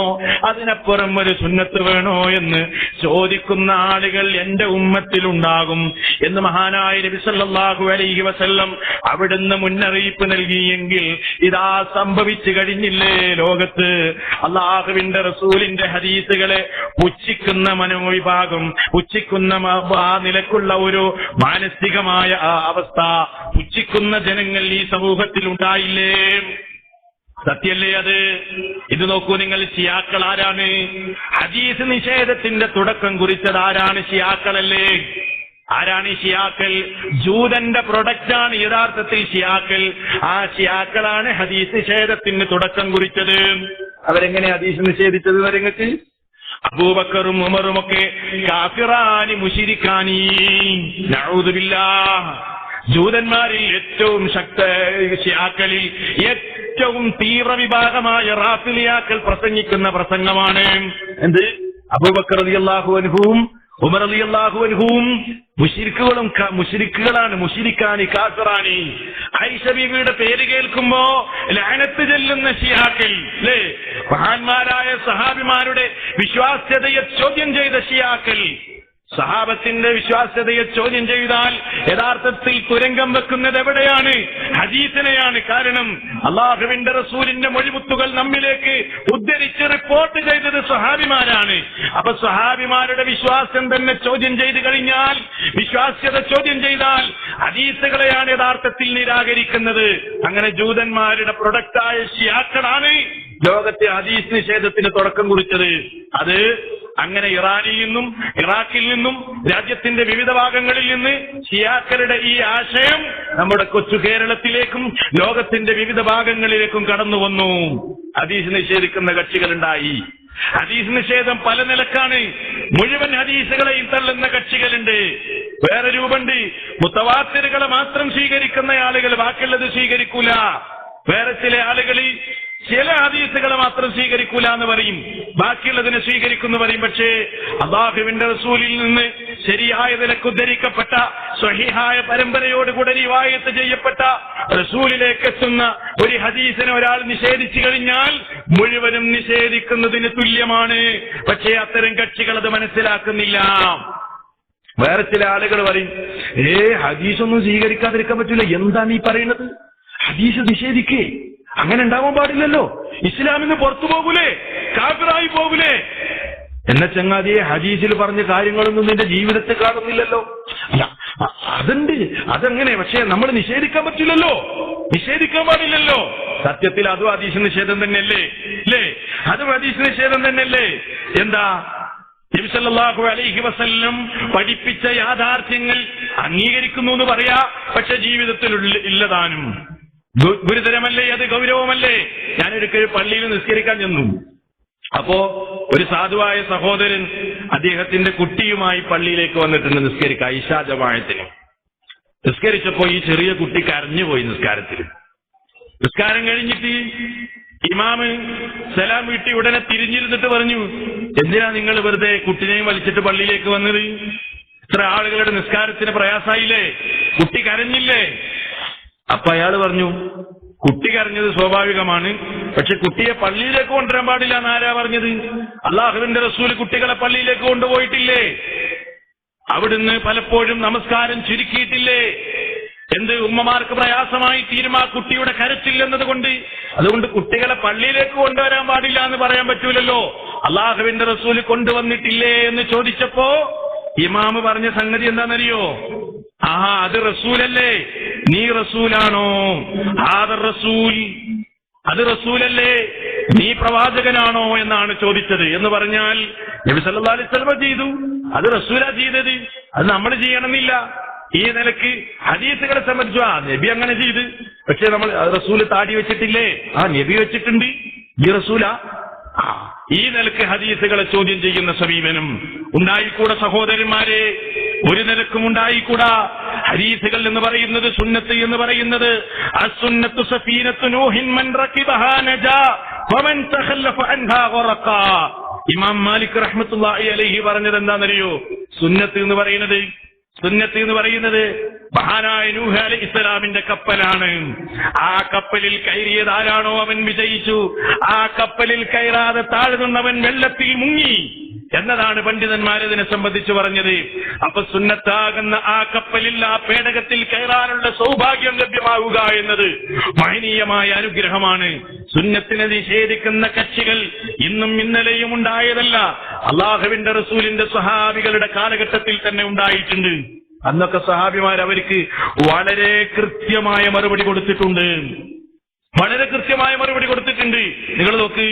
അതിനപ്പുറം ഒരു സുന്നത്ത് വേണോ എന്ന് ചോദിക്കുന്ന ആളുകൾ എന്റെ ഉമ്മത്തിലുണ്ടാകും എന്ന് മഹാനായ നബി സല്ലല്ലാഹു അലൈഹി വസല്ലം അവിടുന്ന് മുന്നറിയിപ്പ് നൽകിയെങ്കിൽ ഇതാ സംഭവിച്ചു കഴിഞ്ഞില്ലേ ലോകത്ത്. അല്ലാഹുവിന്റെ റസൂലിന്റെ ഹദീസുകളെ പുച്ഛിക്കുന്ന മനോവിഭാഗം, പുച്ഛിക്കുന്ന ആ നിലക്കുള്ള ഒരു മാനസികമായ അവസ്ഥ, പുച്ഛിക്കുന്ന ജനങ്ങൾ ഈ സമൂഹത്തിൽ ഉണ്ടായില്ലേ? സത്യല്ലേ അത്? ഇത് നോക്കൂ നിങ്ങൾ, ശിയാക്കൾ ആരാണ്? ഹദീസ് നിഷേധത്തിന്റെ തുടക്കം കുറിച്ചത് ആരാണ്? ശിയാക്കളല്ലേ? ആരാണ് ഈ ശിയാക്കൾ? ജൂതന്റെ പ്രൊഡക്റ്റാണ് യഥാർത്ഥത്തിൽ ശിയാക്കൾ. ആ ശിയാക്കളാണ് ഹദീസ് നിഷേധത്തിന് തുടക്കം കുറിച്ചത്. അവരെങ്ങനെ ഹദീസ് നിഷേധിച്ചത്? വരങ്ങൾക്ക് അബൂബക്കറും ഉമറുമൊക്കെ കാഫിറാനി മുശിരിക്കാനി, നഊദു ബില്ലാഹ്. ജൂതന്മാരിൽ ഏറ്റവും ശിയാക്കളിൽ ഏറ്റവും തീവ്രവിഭാഗമായ റാഫിലിയാക്കൾ പ്രസംഗിക്കുന്ന പ്രസംഗമാണ് എന്ത്? അബൂബക്കർ റളിയല്ലാഹു അൻഹുവും ഉമർ റളിയല്ലാഹു അൻഹുവും മുശ്രിക്കുകളാണ്, മുശ്രിക്കാനി കാഫിറാനി. ആയിഷ ബീവിയുടെ പേര് കേൾക്കുമ്പോ ലഅനത്ത് ചൊല്ലുന്ന ശിയാക്കൾ, അല്ലേ? മഹാന്മാരായ സഹാബിമാരുടെ വിശ്വാസ്യതയെ ചോദ്യം ചെയ്ത ശിയാക്കൾ. സഹാബത്തിന്റെ വിശ്വാസ്യതയെ ചോദ്യം ചെയ്താൽ യഥാർത്ഥത്തിൽ തുരങ്കം വെക്കുന്നത് എവിടെയാണ്? ഹദീസിനെയാണ്. കാരണം അല്ലാഹുവിന്റെ റസൂലിന്റെ മൊഴിമുത്തുകൾ നമ്മിലേക്ക് ഉദ്ധരിച്ച് റിപ്പോർട്ട് ചെയ്തത് സ്വഹാബിമാരാണ്. അപ്പൊ സ്വഹാബിമാരുടെ വിശ്വാസം തന്നെ ചോദ്യം ചെയ്തു കഴിഞ്ഞാൽ, വിശ്വാസ്യത ചോദ്യം ചെയ്താൽ ഹദീസുകളെയാണ് യഥാർത്ഥത്തിൽ നിരാകരിക്കുന്നത്. അങ്ങനെ ജൂതന്മാരുടെ പ്രൊഡക്റ്റായ ശിയാക്കളാണ് ലോകത്തെ ഹദീസ് നിഷേധത്തിന് തുടക്കം കുറിച്ചത്. അത് അങ്ങനെ ഇറാനിൽ നിന്നും ഇറാഖിൽ നിന്നും രാജ്യത്തിന്റെ വിവിധ ഭാഗങ്ങളിൽ നിന്ന് ശിയാക്കളുടെ ഈ ആശയം നമ്മുടെ കൊച്ചു കേരളത്തിലേക്കും ലോകത്തിന്റെ വിവിധ ഭാഗങ്ങളിലേക്കും കടന്നു വന്നു. ഹദീസ് നിഷേധിക്കുന്ന കക്ഷികളുണ്ടായി. ഹദീസ് നിഷേധം പല നിലക്കാണ്. മുഴുവൻ ഹദീസുകളെയും തള്ളുന്ന കക്ഷികളുണ്ട്. വേറെ രൂപമുണ്ട്. മുത്തവാത്തിറുകളെ മാത്രം സ്വീകരിക്കുന്ന ആളുകൾ ബാക്കിയുള്ളത് സ്വീകരിക്കൂല. വേറെ ചില ആളുകൾ ചില ഹദീസുകളെ മാത്രം സ്വീകരിക്കൂല എന്ന് പറയും, ബാക്കിയുള്ളതിനെ സ്വീകരിക്കുന്നു പറയും. പക്ഷേ അല്ലാഹുവിന്റെ റസൂലിൽ നിന്ന് ശരിയായ നിലക്ക് ഉദ്ധരിക്കപ്പെട്ട സ്വഹീഹായ പരമ്പരയോടുകൂടെ റിവായത്ത് ചെയ്യപ്പെട്ട റസൂലിലേക്ക് എത്തുന്ന ഒരു ഹദീസിനെ ഒരാൾ നിഷേധിച്ചു കഴിഞ്ഞാൽ മുഴുവനും നിഷേധിക്കുന്നതിന് തുല്യമാണ്. പക്ഷേ അത്തരം കക്ഷികൾ അത് മനസ്സിലാക്കുന്നില്ല. വേറെ ചില ആളുകൾ പറയും, ഹദീസൊന്നും സ്വീകരിക്കാതിരിക്കാൻ പറ്റില്ല. എന്താ നീ പറയുന്നത്? ഹദീസ് നിഷേധിക്കേ, അങ്ങനെ ഉണ്ടാവാൻ പാടില്ലല്ലോ. ഇസ്ലാമിന് പുറത്തു പോകൂലേ, കാഫിറായി പോകൂലേ? എന്നെ ചങ്ങാതിയെ, ഹദീസിൽ പറഞ്ഞ കാര്യങ്ങളൊന്നും നിന്റെ ജീവിതത്തെ കാണുന്നില്ലല്ലോ. അല്ല, അതുണ്ട്, അതെങ്ങനെ? പക്ഷെ നമ്മൾ നിഷേധിക്കാൻ പറ്റില്ലല്ലോ, നിഷേധിക്കാൻ പാടില്ലല്ലോ. സത്യത്തിൽ അതും ഹദീസ് നിഷേധം തന്നെയല്ലേ? അല്ലേ? അതും ഹദീസ് നിഷേധം തന്നെയല്ലേ? എന്താ? നബി സല്ലല്ലാഹു അലൈഹി വസല്ലം പഠിപ്പിച്ച യാഥാർത്ഥ്യങ്ങൾ അംഗീകരിക്കുന്നു എന്ന് പറയാ, പക്ഷെ ജീവിതത്തിൽ ഇല്ലതാനും. ഗുരുതരമല്ലേ അത്? ഗൗരവമല്ലേ? ഞാനൊരിക്കൽ പള്ളിയിൽ നിസ്കരിക്കാൻ ചെന്നു. അപ്പോ ഒരു സാധുവായ സഹോദരൻ അദ്ദേഹത്തിന്റെ കുട്ടിയുമായി പള്ളിയിലേക്ക് വന്നിട്ടുണ്ട് നിസ്കരിക്കുക, ഇശാ ജമാഅത്തിന്. നിസ്കരിച്ചപ്പോ ഈ ചെറിയ കുട്ടി കരഞ്ഞുപോയി നിസ്കാരത്തിൽ. നിസ്കാരം കഴിഞ്ഞിട്ട് ഇമാമ് സലാം വീട്ടി ഉടനെ തിരിഞ്ഞിരുന്നിട്ട് പറഞ്ഞു, എന്തിനാ നിങ്ങൾ വെറുതെ കുട്ടിനെയും വലിച്ചിട്ട് പള്ളിയിലേക്ക് വന്നത്? ഇത്ര ആളുകളുടെ നിസ്കാരത്തിന് പ്രയാസായില്ലേ? കുട്ടി കരഞ്ഞില്ലേ? അപ്പൊ അയാൾ പറഞ്ഞു, കുട്ടി കരഞ്ഞത് സ്വാഭാവികമാണ്, പക്ഷെ കുട്ടിയെ പള്ളിയിലേക്ക് കൊണ്ടുവരാൻ പാടില്ല എന്നാരാ പറഞ്ഞത്? അള്ളാഹുവിന്റെ റസൂൽ കുട്ടികളെ പള്ളിയിലേക്ക് കൊണ്ടുപോയിട്ടില്ലേ? അവിടുന്ന് പലപ്പോഴും നമസ്കാരം ചുരുക്കിയിട്ടില്ലേ? എന്ത് ഉമ്മമാർക്ക് പ്രയാസമായി തീരുമാ കുട്ടിയുടെ കരച്ചിൽ എന്നതുകൊണ്ട്? അതുകൊണ്ട് കുട്ടികളെ പള്ളിയിലേക്ക് കൊണ്ടുവരാൻ പാടില്ല എന്ന് പറയാൻ പറ്റൂലല്ലോ. അള്ളാഹുവിന്റെ റസൂൽ കൊണ്ടുവന്നിട്ടില്ലേ എന്ന് ചോദിച്ചപ്പോ ഇമാമ് പറഞ്ഞ സംഗതി എന്താണെന്നറിയോ? അത് റസൂലല്ലേ, നീ റസൂലാണോ? റസൂൽ, അത് റസൂലല്ലേ, നീ പ്രവാചകനാണോ എന്നാണ് ചോദിച്ചത്. എന്ന് പറഞ്ഞാൽ നബി സല്ലല്ലാഹു അലൈഹി വസല്ലം ചെയ്തു, അത് റസൂലാ ചെയ്തത്, അത് നമ്മൾ ചെയ്യണമെന്നില്ല. ഈ നിലക്ക് ഹദീസുകളെ സംബന്ധിച്ചു നബി അങ്ങനെ ചെയ്ത്, പക്ഷെ നമ്മൾ റസൂല് താടി വെച്ചിട്ടില്ലേ? നബി വെച്ചിട്ടുണ്ട്, ഈ റസൂലാ? ഈ നിലക്ക് ഹദീസുകളെ ചോദ്യം ചെയ്യുന്ന സമീപനം ഉണ്ടായിക്കൂടാ സഹോദരന്മാരെ, ഒരു നിലക്കും ഉണ്ടായിക്കൂടാ. ഹദീസുകൾ എന്ന് പറയുന്നത്, സുന്നത്ത് എന്ന് പറയുന്നത്, അസ്സുന്നത്തു സഫീനത്തു നൂഹിൻ മൻ റകിബഹാ നജാ വമൻ തഖല്ലഫ അൻഹാ ഗറഖ. ഇമാം മാലിക് റഹ്മത്തുള്ളാഹി അലൈഹി പറഞ്ഞത് എന്താണെന്നറിയോ? സുന്നത്ത് എന്ന് പറയുന്നത് മഹാനായ നൂഹ് അലൈഹി ഇസ്ലാമിന്റെ കപ്പലാണ്. ആ കപ്പലിൽ കയറിയത് ആരാണോ അവൻ വിജയിച്ചു. ആ കപ്പലിൽ കയറാതെ താഴ്ന്നവൻ വെള്ളത്തിൽ മുങ്ങി എന്നതാണ് പണ്ഡിതന്മാരതിനെ സംബന്ധിച്ച് പറഞ്ഞത്. അപ്പൊ സുന്നത്താകുന്ന ആ കപ്പലിൽ, ആ പേടകത്തിൽ കയറാനുള്ള സൗഭാഗ്യം ലഭ്യമാവുക എന്നത് മഹനീയമായ അനുഗ്രഹമാണ്. സുന്നത്തിനെ നിഷേധിക്കുന്ന കക്ഷികൾ ഇന്നും ഇന്നലെയും ഉണ്ടായതല്ല, അള്ളാഹുവിന്റെ റസൂലിന്റെ സ്വഹാബികളുടെ കാലഘട്ടത്തിൽ തന്നെ ഉണ്ടായിട്ടുണ്ട്. അന്നൊക്കെ സഹാബിമാർ അവർക്ക് വളരെ കൃത്യമായ മറുപടി കൊടുത്തിട്ടുണ്ട്. നിങ്ങൾ നോക്ക്,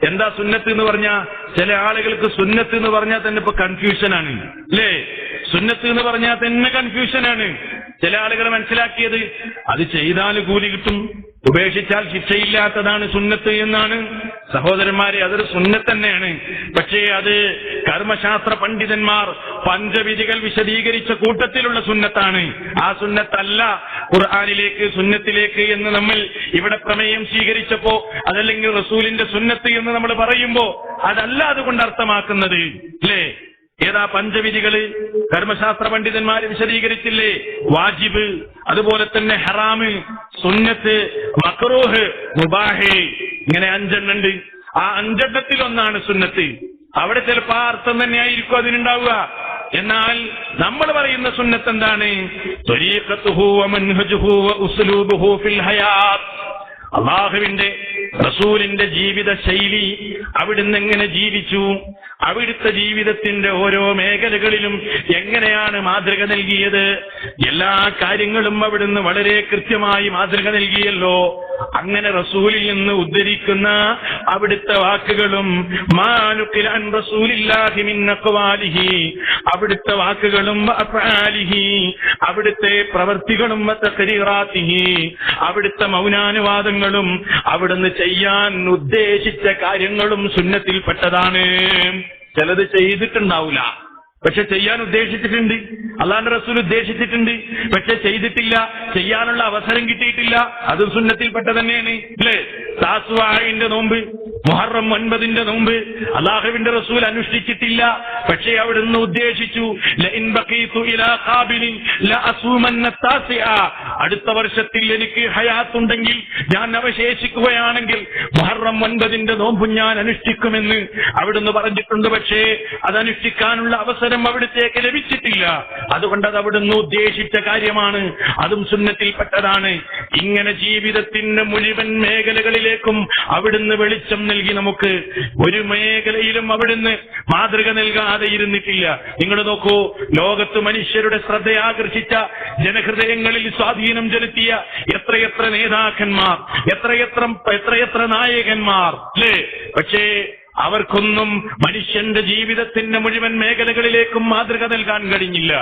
എന്താ സുന്നത്ത് എന്ന് പറഞ്ഞാ? ചില ആളുകൾക്ക് സുന്നത്ത് എന്ന് പറഞ്ഞാൽ തന്നെ ഇപ്പൊ കൺഫ്യൂഷനാണ്, അല്ലേ? സുന്നത്ത് എന്ന് പറഞ്ഞാൽ തന്നെ കൺഫ്യൂഷനാണ്. ചില ആളുകൾ മനസ്സിലാക്കിയത് അത് ചെയ്താൽ കൂലി കിട്ടും, ഉപേക്ഷിച്ചാൽ ശിക്ഷയില്ലാത്തതാണ് സുന്നത്ത് എന്നാണ്. സഹോദരന്മാരെ, അതൊരു സുന്നത്ത് തന്നെയാണ്. പക്ഷേ അത് കർമ്മശാസ്ത്ര പണ്ഡിതന്മാർ പഞ്ചവിധികൾ വിശദീകരിച്ച കൂട്ടത്തിലുള്ള സുന്നത്താണ്. ആ സുന്നത്തല്ല ഖുർആനിലേക്ക്, സുന്നത്തിലേക്ക് എന്ന് നമ്മൾ ഇവിടെ പ്രമേയം സ്വീകരിച്ചപ്പോ, അതല്ലെങ്കിൽ റസൂലിന്റെ സുന്നത്ത് എന്ന് നമ്മൾ പറയുമ്പോ അതല്ല അതുകൊണ്ട് അർത്ഥമാക്കുന്നത്, അല്ലേ? ഏതാ പഞ്ചവിധികള്? കർമ്മശാസ്ത്ര പണ്ഡിതന്മാര് വിശദീകരിച്ചില്ലേ? വാജിബ്, അതുപോലെ തന്നെ ഹറാമ്, സുന്നത്ത്, മക്റൂഹ്, മുബാഹ്, ഇങ്ങനെ 5 എണ്ണുണ്ട്. ആ 5 എണ്ണത്തിൽ ഒന്നാണ് സുന്നത്ത്. അവിടെ ചിലപ്പോ ആ അർത്ഥം തന്നെയായിരിക്കും അതിനുണ്ടാവുക. എന്നാൽ നമ്മൾ പറയുന്ന സുന്നത്ത് എന്താണ്? ത്വരീഖത്തുഹു വമൻഹജുഹു വഉസ്ലൂബുഹു ഫിൽ ഹയാത്ത്. അള്ളാഹുവിന്റെ റസൂലിന്റെ ജീവിത ശൈലി, അവിടുന്ന് എങ്ങനെ ജീവിച്ചു, അവിടുത്തെ ജീവിതത്തിന്റെ ഓരോ മേഖലകളിലും എങ്ങനെയാണ് മാതൃക നൽകിയത്, എല്ലാ കാര്യങ്ങളും അവിടുന്ന് വളരെ കൃത്യമായി മാതൃക നൽകിയല്ലോ. അങ്ങനെ റസൂലിൽ നിന്ന് ഉദ്ധരിക്കുന്ന അവിടുത്തെ വാക്കുകളും അവിടുത്തെ വാക്കുകളും അവിടുത്തെ പ്രവർത്തികളും അവിടുത്തെ മൗനാനുവാദങ്ങളും അവിടുന്ന് ചെയ്യാൻ ഉദ്ദേശിച്ച കാര്യങ്ങളും സുന്നത്തിൽപ്പെട്ടതാണ്. ചിലത് ചെയ്തിട്ടുണ്ടാവില്ല, പക്ഷെ ചെയ്യാൻ ഉദ്ദേശിച്ചിട്ടുണ്ട്. അല്ലാഹുവിന്റെ റസൂൽ ഉദ്ദേശിച്ചിട്ടുണ്ട്, പക്ഷെ ചെയ്തിട്ടില്ല, ചെയ്യാനുള്ള അവസരം കിട്ടിയിട്ടില്ല. അതും സുന്നത്തിൽപ്പെട്ട തന്നെയാണ്, അല്ലേ? താസ്വാഇന്റെ നോമ്പ്, മുഹറം 9ന്റെ നോമ്പ് അല്ലാഹുവിന്റെ റസൂൽ അനുഷ്ഠിച്ചിട്ടില്ല, പക്ഷേ അവിടുന്ന് ഉദ്ദേശിച്ചു, ലഇൻ ബഖീതു ഇലാ ഖാബിലിൻ ലഅസൂമന്ന താസിഅ. അടുത്ത വർഷത്തിൽ എനിക്ക് ഹയാത്തുണ്ടെങ്കിൽ, ഞാൻ അവശേഷിക്കുകയാണെങ്കിൽ മുഹറം 9ന്റെ നോമ്പ് ഞാൻ അനുഷ്ഠിക്കുമെന്ന് അവിടുന്ന് പറഞ്ഞിട്ടുണ്ട്. പക്ഷേ അതനുഷ്ഠിക്കാനുള്ള അവസരം അവിടുത്തേക്ക് ലഭിച്ചിട്ടില്ല. അതുകൊണ്ട് അത് അവിടുന്ന് ഉദ്ദേശിച്ച കാര്യമാണ്, അതും സുന്നത്തിൽപ്പെട്ടതാണ്. ഇങ്ങനെ ജീവിതത്തിന്റെ മുഴുവൻ മേഖലകളിലേക്കും അവിടുന്ന് വെളിച്ചം നൽകി. നമുക്ക് ഒരു മേഖലയിലും അവിടുന്ന് മാതൃക നൽകാതെ ഇരുന്നിട്ടില്ല. നിങ്ങൾ നോക്കൂ, ലോകത്ത് മനുഷ്യരുടെ ശ്രദ്ധയാകർഷിച്ച, ജനഹൃദയങ്ങളിൽ സ്വാധീനം ചെലുത്തിയ എത്രയെത്ര നേതാക്കന്മാർ, എത്രയെത്ര നായകന്മാർ, അല്ലേ? പക്ഷേ അവർക്കൊന്നും മനുഷ്യന്റെ ജീവിതത്തിന്റെ മുഴുവൻ മേഖലകളിലേക്കും മാതൃക നൽകാൻ കഴിഞ്ഞില്ല.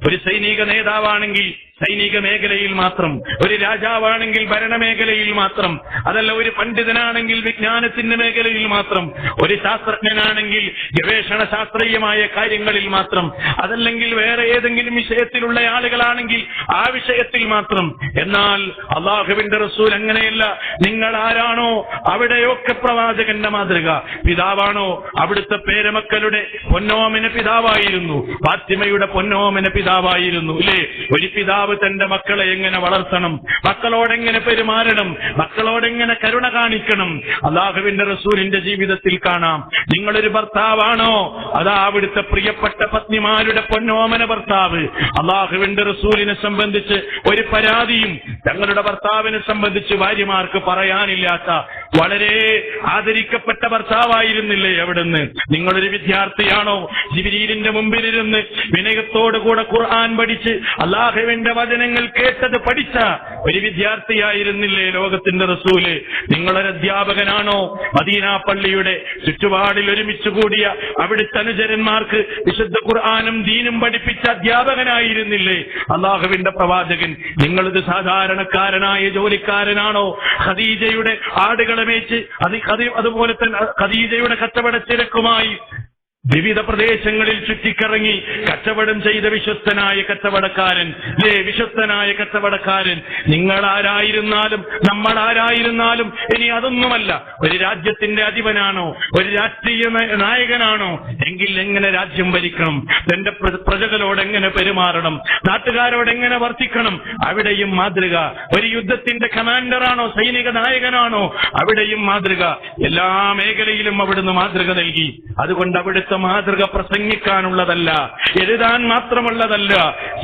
ഒരു സൈനിക നേതാവാണെങ്കിൽ സൈനിക മേഖലയിൽ മാത്രം, ഒരു രാജാവാണെങ്കിൽ ഭരണമേഖലയിൽ മാത്രം, അതല്ല ഒരു പണ്ഡിതനാണെങ്കിൽ വിജ്ഞാനത്തിന്റെ മേഖലയിൽ മാത്രം, ഒരു ശാസ്ത്രജ്ഞനാണെങ്കിൽ ഗവേഷണ ശാസ്ത്രീയമായ കാര്യങ്ങളിൽ മാത്രം, അതല്ലെങ്കിൽ വേറെ ഏതെങ്കിലും വിഷയത്തിലുള്ള ആളുകളാണെങ്കിൽ ആ വിഷയത്തിൽ മാത്രം. എന്നാൽ അല്ലാഹുവിന്റെ റസൂൽ അങ്ങനെയല്ല. നിങ്ങൾ ആരാണോ അവിടെയൊക്കെ പ്രവാചകന്റെ മാതൃക. പിതാവാണോ അവിടുത്തെ പേരമക്കളുടെ പൊന്നോമന പിതാവായിരുന്നു, ഫാത്തിമയുടെ പൊന്നോമന പിതാവായിരുന്നു. ഇല്ലേ? ഒരു പിതാവ് തന്റെ മക്കളെ എങ്ങനെ വളർത്തണം, മക്കളോടെങ്ങനെ പെരുമാറണം, മക്കളോടെങ്ങനെ കരുണ കാണിക്കണം, അല്ലാഹുവിന്റെ റസൂലിന്റെ ജീവിതത്തിൽ കാണാം. നിങ്ങളൊരു ഭർത്താവാണോ, അതാ അവിടുത്തെ പ്രിയപ്പെട്ട പത്നിമാരുടെ പൊന്നോമന ഭർത്താവ്. അല്ലാഹുവിന്റെ റസൂലിനെ സംബന്ധിച്ച് ഒരു പരാതിയും തങ്ങളുടെ ഭർത്താവിനെ സംബന്ധിച്ച് ഭാര്യമാർക്ക് പറയാനില്ലാത്ത വളരെ ആദരിക്കപ്പെട്ട ഭർത്താവായിരുന്നില്ലേ അവിടുന്ന്? നിങ്ങളൊരു വിദ്യാർത്ഥിയാണോ, ജിബ്രീലിന്റെ മുമ്പിലിരുന്ന് വിനയത്തോടുകൂടെ ഖുർആൻ പഠിച്ച് അല്ലാഹുവിന്റെ വചനങ്ങൾ കേട്ടത് പഠിച്ച ഒരു വിദ്യാർത്ഥിയായിരുന്നില്ലേ ലോകത്തിന്റെ റസൂല്? നിങ്ങളൊരു അധ്യാപകനാണോ, മദീന പള്ളിയുടെ ചുറ്റുപാടിൽ ഒരുമിച്ച് കൂടിയ അവിടുത്തെ അനുചരന്മാർക്ക് വിശുദ്ധ ഖുർആനും ദീനും പഠിപ്പിച്ച അധ്യാപകനായിരുന്നില്ലേ അല്ലാഹുവിന്റെ പ്രവാചകൻ? നിങ്ങളിത് സാധാരണക്കാരനായ ജോലിക്കാരനാണോ? ഖദീജയുടെ ആടുകളെ മേച്ച് അതുപോലെ തന്നെ ഖദീജയുടെ കച്ചവട തിരക്കുമായി വിവിധ പ്രദേശങ്ങളിൽ ചുറ്റിക്കറങ്ങി കച്ചവടം ചെയ്ത വിശ്വസ്തനായ കച്ചവടക്കാരൻ, വിശ്വസ്തനായ കച്ചവടക്കാരൻ. നിങ്ങളാരായിരുന്നാലും നമ്മളാരായിരുന്നാലും ഇനി അതൊന്നുമല്ല, ഒരു രാജ്യത്തിന്റെ അധിപനാണോ, ഒരു രാഷ്ട്രീയ നായകനാണോ എങ്കിൽ എങ്ങനെ രാജ്യം ഭരിക്കണം, തന്റെ പ്രജകളോട് എങ്ങനെ പെരുമാറണം, നാട്ടുകാരോട് എങ്ങനെ വർത്തിക്കണം, അവിടെയും മാതൃക. ഒരു യുദ്ധത്തിന്റെ കമാൻഡറാണോ, സൈനിക നായകനാണോ, അവിടെയും മാതൃക. എല്ലാ മേഖലയിലും അവിടുന്ന് മാതൃക നൽകി. അതുകൊണ്ട് അവിടുത്തെ മാതൃക പ്രസംഗിക്കാനുള്ളതല്ല, എഴുതാൻ മാത്രമുള്ളതല്ല,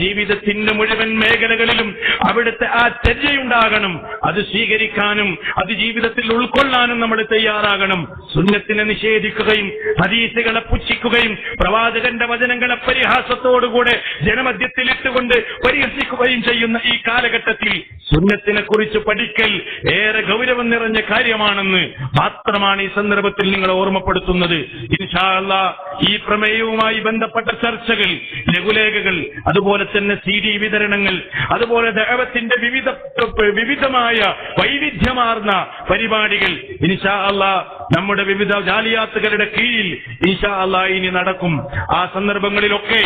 ജീവിതത്തിന്റെ മുഴുവൻ മേഖലകളിലും അവിടുത്തെ ആ ചര്യയുണ്ടാകണം. അത് സ്വീകരിക്കാനും അത് ജീവിതത്തിൽ ഉൾക്കൊള്ളാനും നമ്മൾ തയ്യാറാകണം. സുന്നത്തിനെ നിഷേധിക്കുകയും ഹദീസുകളെ പുച്ഛിക്കുകയും പ്രവാചകന്റെ വചനങ്ങളെ പരിഹാസത്തോടുകൂടെ ജനമധ്യത്തിലിട്ടുകൊണ്ട് പരിഹസിക്കുകയും ചെയ്യുന്ന ഈ കാലഘട്ടത്തിൽ സുന്നത്തിനെ കുറിച്ച് പഠിക്കൽ ഏറെ ഗൗരവം നിറഞ്ഞ കാര്യമാണെന്ന് മാത്രമാണ് ഈ സന്ദർഭത്തിൽ നിങ്ങൾ ഓർമ്മപ്പെടുത്തുന്നത്. ഇൻഷാ അല്ലാഹ് ഈ പ്രമേയവുമായി ബന്ധപ്പെട്ട ചർച്ചകൾ, ലഘുലേഖകൾ, അതുപോലെ തന്നെ CD വിതരണങ്ങൾ, അതുപോലെ ദഅവത്തിന്റെ വിവിധമായ വൈവിധ്യമാർന്ന പരിപാടികൾ ഇൻഷാ അല്ലാഹ് നമ്മുടെ വിവിധ ജാലിയാത്തുകളുടെ കീഴിൽ ഇൻഷാ അല്ലാഹ് ഇനി നടക്കും. ആ സന്ദർഭങ്ങളിലൊക്കെ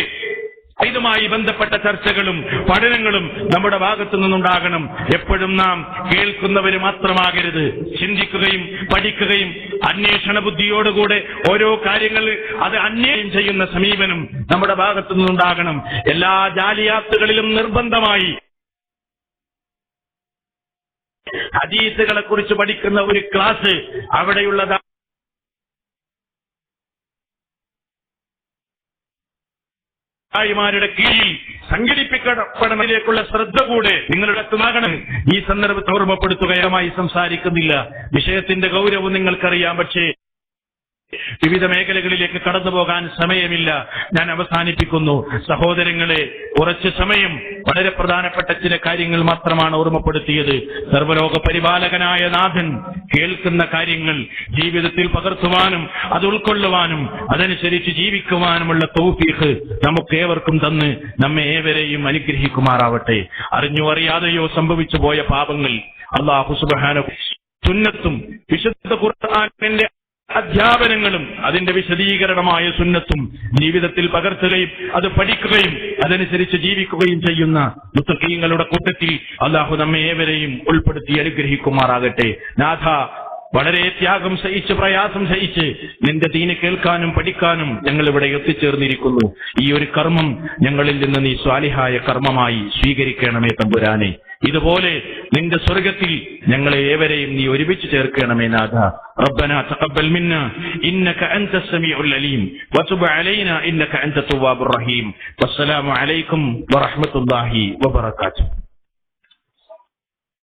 ഇതുമായി ബന്ധപ്പെട്ട ചർച്ചകളും പഠനങ്ങളും നമ്മുടെ ഭാഗത്തു നിന്നുണ്ടാകണം. എപ്പോഴും നാം കേൾക്കുന്നവര് മാത്രമാകരുത്, ചിന്തിക്കുകയും പഠിക്കുകയും അന്വേഷണ ബുദ്ധിയോടുകൂടെ ഓരോ കാര്യങ്ങൾ അത് അന്വേഷണം ചെയ്യുന്ന സമീപനം നമ്മുടെ ഭാഗത്തു നിന്നുണ്ടാകണം. എല്ലാ ജാലിയാത്തുകളിലും നിർബന്ധമായി ഹദീസുകളെ കുറിച്ച് പഠിക്കുന്ന ഒരു ക്ലാസ് അവിടെയുള്ളതാ ാരുടെ കീഴിൽ സംഘടിപ്പിക്കപ്പെടണതിലേക്കുള്ള ശ്രദ്ധ കൂടെ നിങ്ങളുടെ അടുത്തുമാകണം. ഈ സന്ദർഭത്തെ ഓർമ്മപ്പെടുത്തുകയുമായി സംസാരിക്കുന്നില്ല. വിഷയത്തിന്റെ ഗൗരവം നിങ്ങൾക്കറിയാം. പക്ഷേ വിവിധ മേഖലകളിലേക്ക് കടന്നു പോകാൻ സമയമില്ല. ഞാൻ അവസാനിപ്പിക്കുന്നു. സഹോദരങ്ങളെ, കുറച്ച് സമയം വളരെ പ്രധാനപ്പെട്ട ചില കാര്യങ്ങൾ മാത്രമാണ് ഓർമ്മപ്പെടുത്തിയത്. സർവ്വലോക പരിപാലകനായ നാഥൻ കേൾക്കുന്ന കാര്യങ്ങൾ ജീവിതത്തിൽ പകർത്തുവാനും അത് ഉൾക്കൊള്ളുവാനും അതനുസരിച്ച് ജീവിക്കുവാനുമുള്ള തൗഫീഖ് നമുക്കേവർക്കും തന്ന് നമ്മെ ഏവരെയും അനുഗ്രഹിക്കുമാറാവട്ടെ. അറിഞ്ഞോ അറിയാതെയോ സംഭവിച്ചു പോയ പാപങ്ങൾ അല്ലാഹു സുബ്ഹാനഹു സുന്നത്തും വിശുദ്ധ ഖുർആനിന്റെ അധ്യാപനങ്ങളും അതിന്റെ വിശദീകരണമായ സുന്നത്തും ജീവിതത്തിൽ പകർത്തുകയും അത് പഠിക്കുകയും അതനുസരിച്ച് ജീവിക്കുകയും ചെയ്യുന്ന മുത്തഖീങ്ങളുടെ കൂട്ടത്തിൽ അല്ലാഹു നമ്മെ ഏവരെയും ഉൾപ്പെടുത്തി അനുഗ്രഹിക്കുമാറാകട്ടെ. നാഥ, വളരെ ത്യാഗം സഹിച്ച് പ്രയാസം സഹിച്ച് നിന്റെ ദീന് കേൾക്കാനും പഠിക്കാനും ഞങ്ങൾ ഇവിടെ എത്തിച്ചേർന്നിരിക്കുന്നു. ഈ ഒരു കർമ്മം ഞങ്ങളിൽ നിന്ന് നീ സ്വാലിഹായ കർമ്മമായി സ്വീകരിക്കണമേ തമ്പുരാനെ. ഇതുപോലെ നിന്റെ സ്വർഗത്തിൽ ഞങ്ങളെ ഏവരെയും നീ ഒരുമിച്ച് ചേർക്കണമേ നാഥ. ربنا تقبل منا إنك أنت السميع العليم وتب علينا إنك أنت التواب الرحيم والسلام عليكم ورحمة الله وبركاته.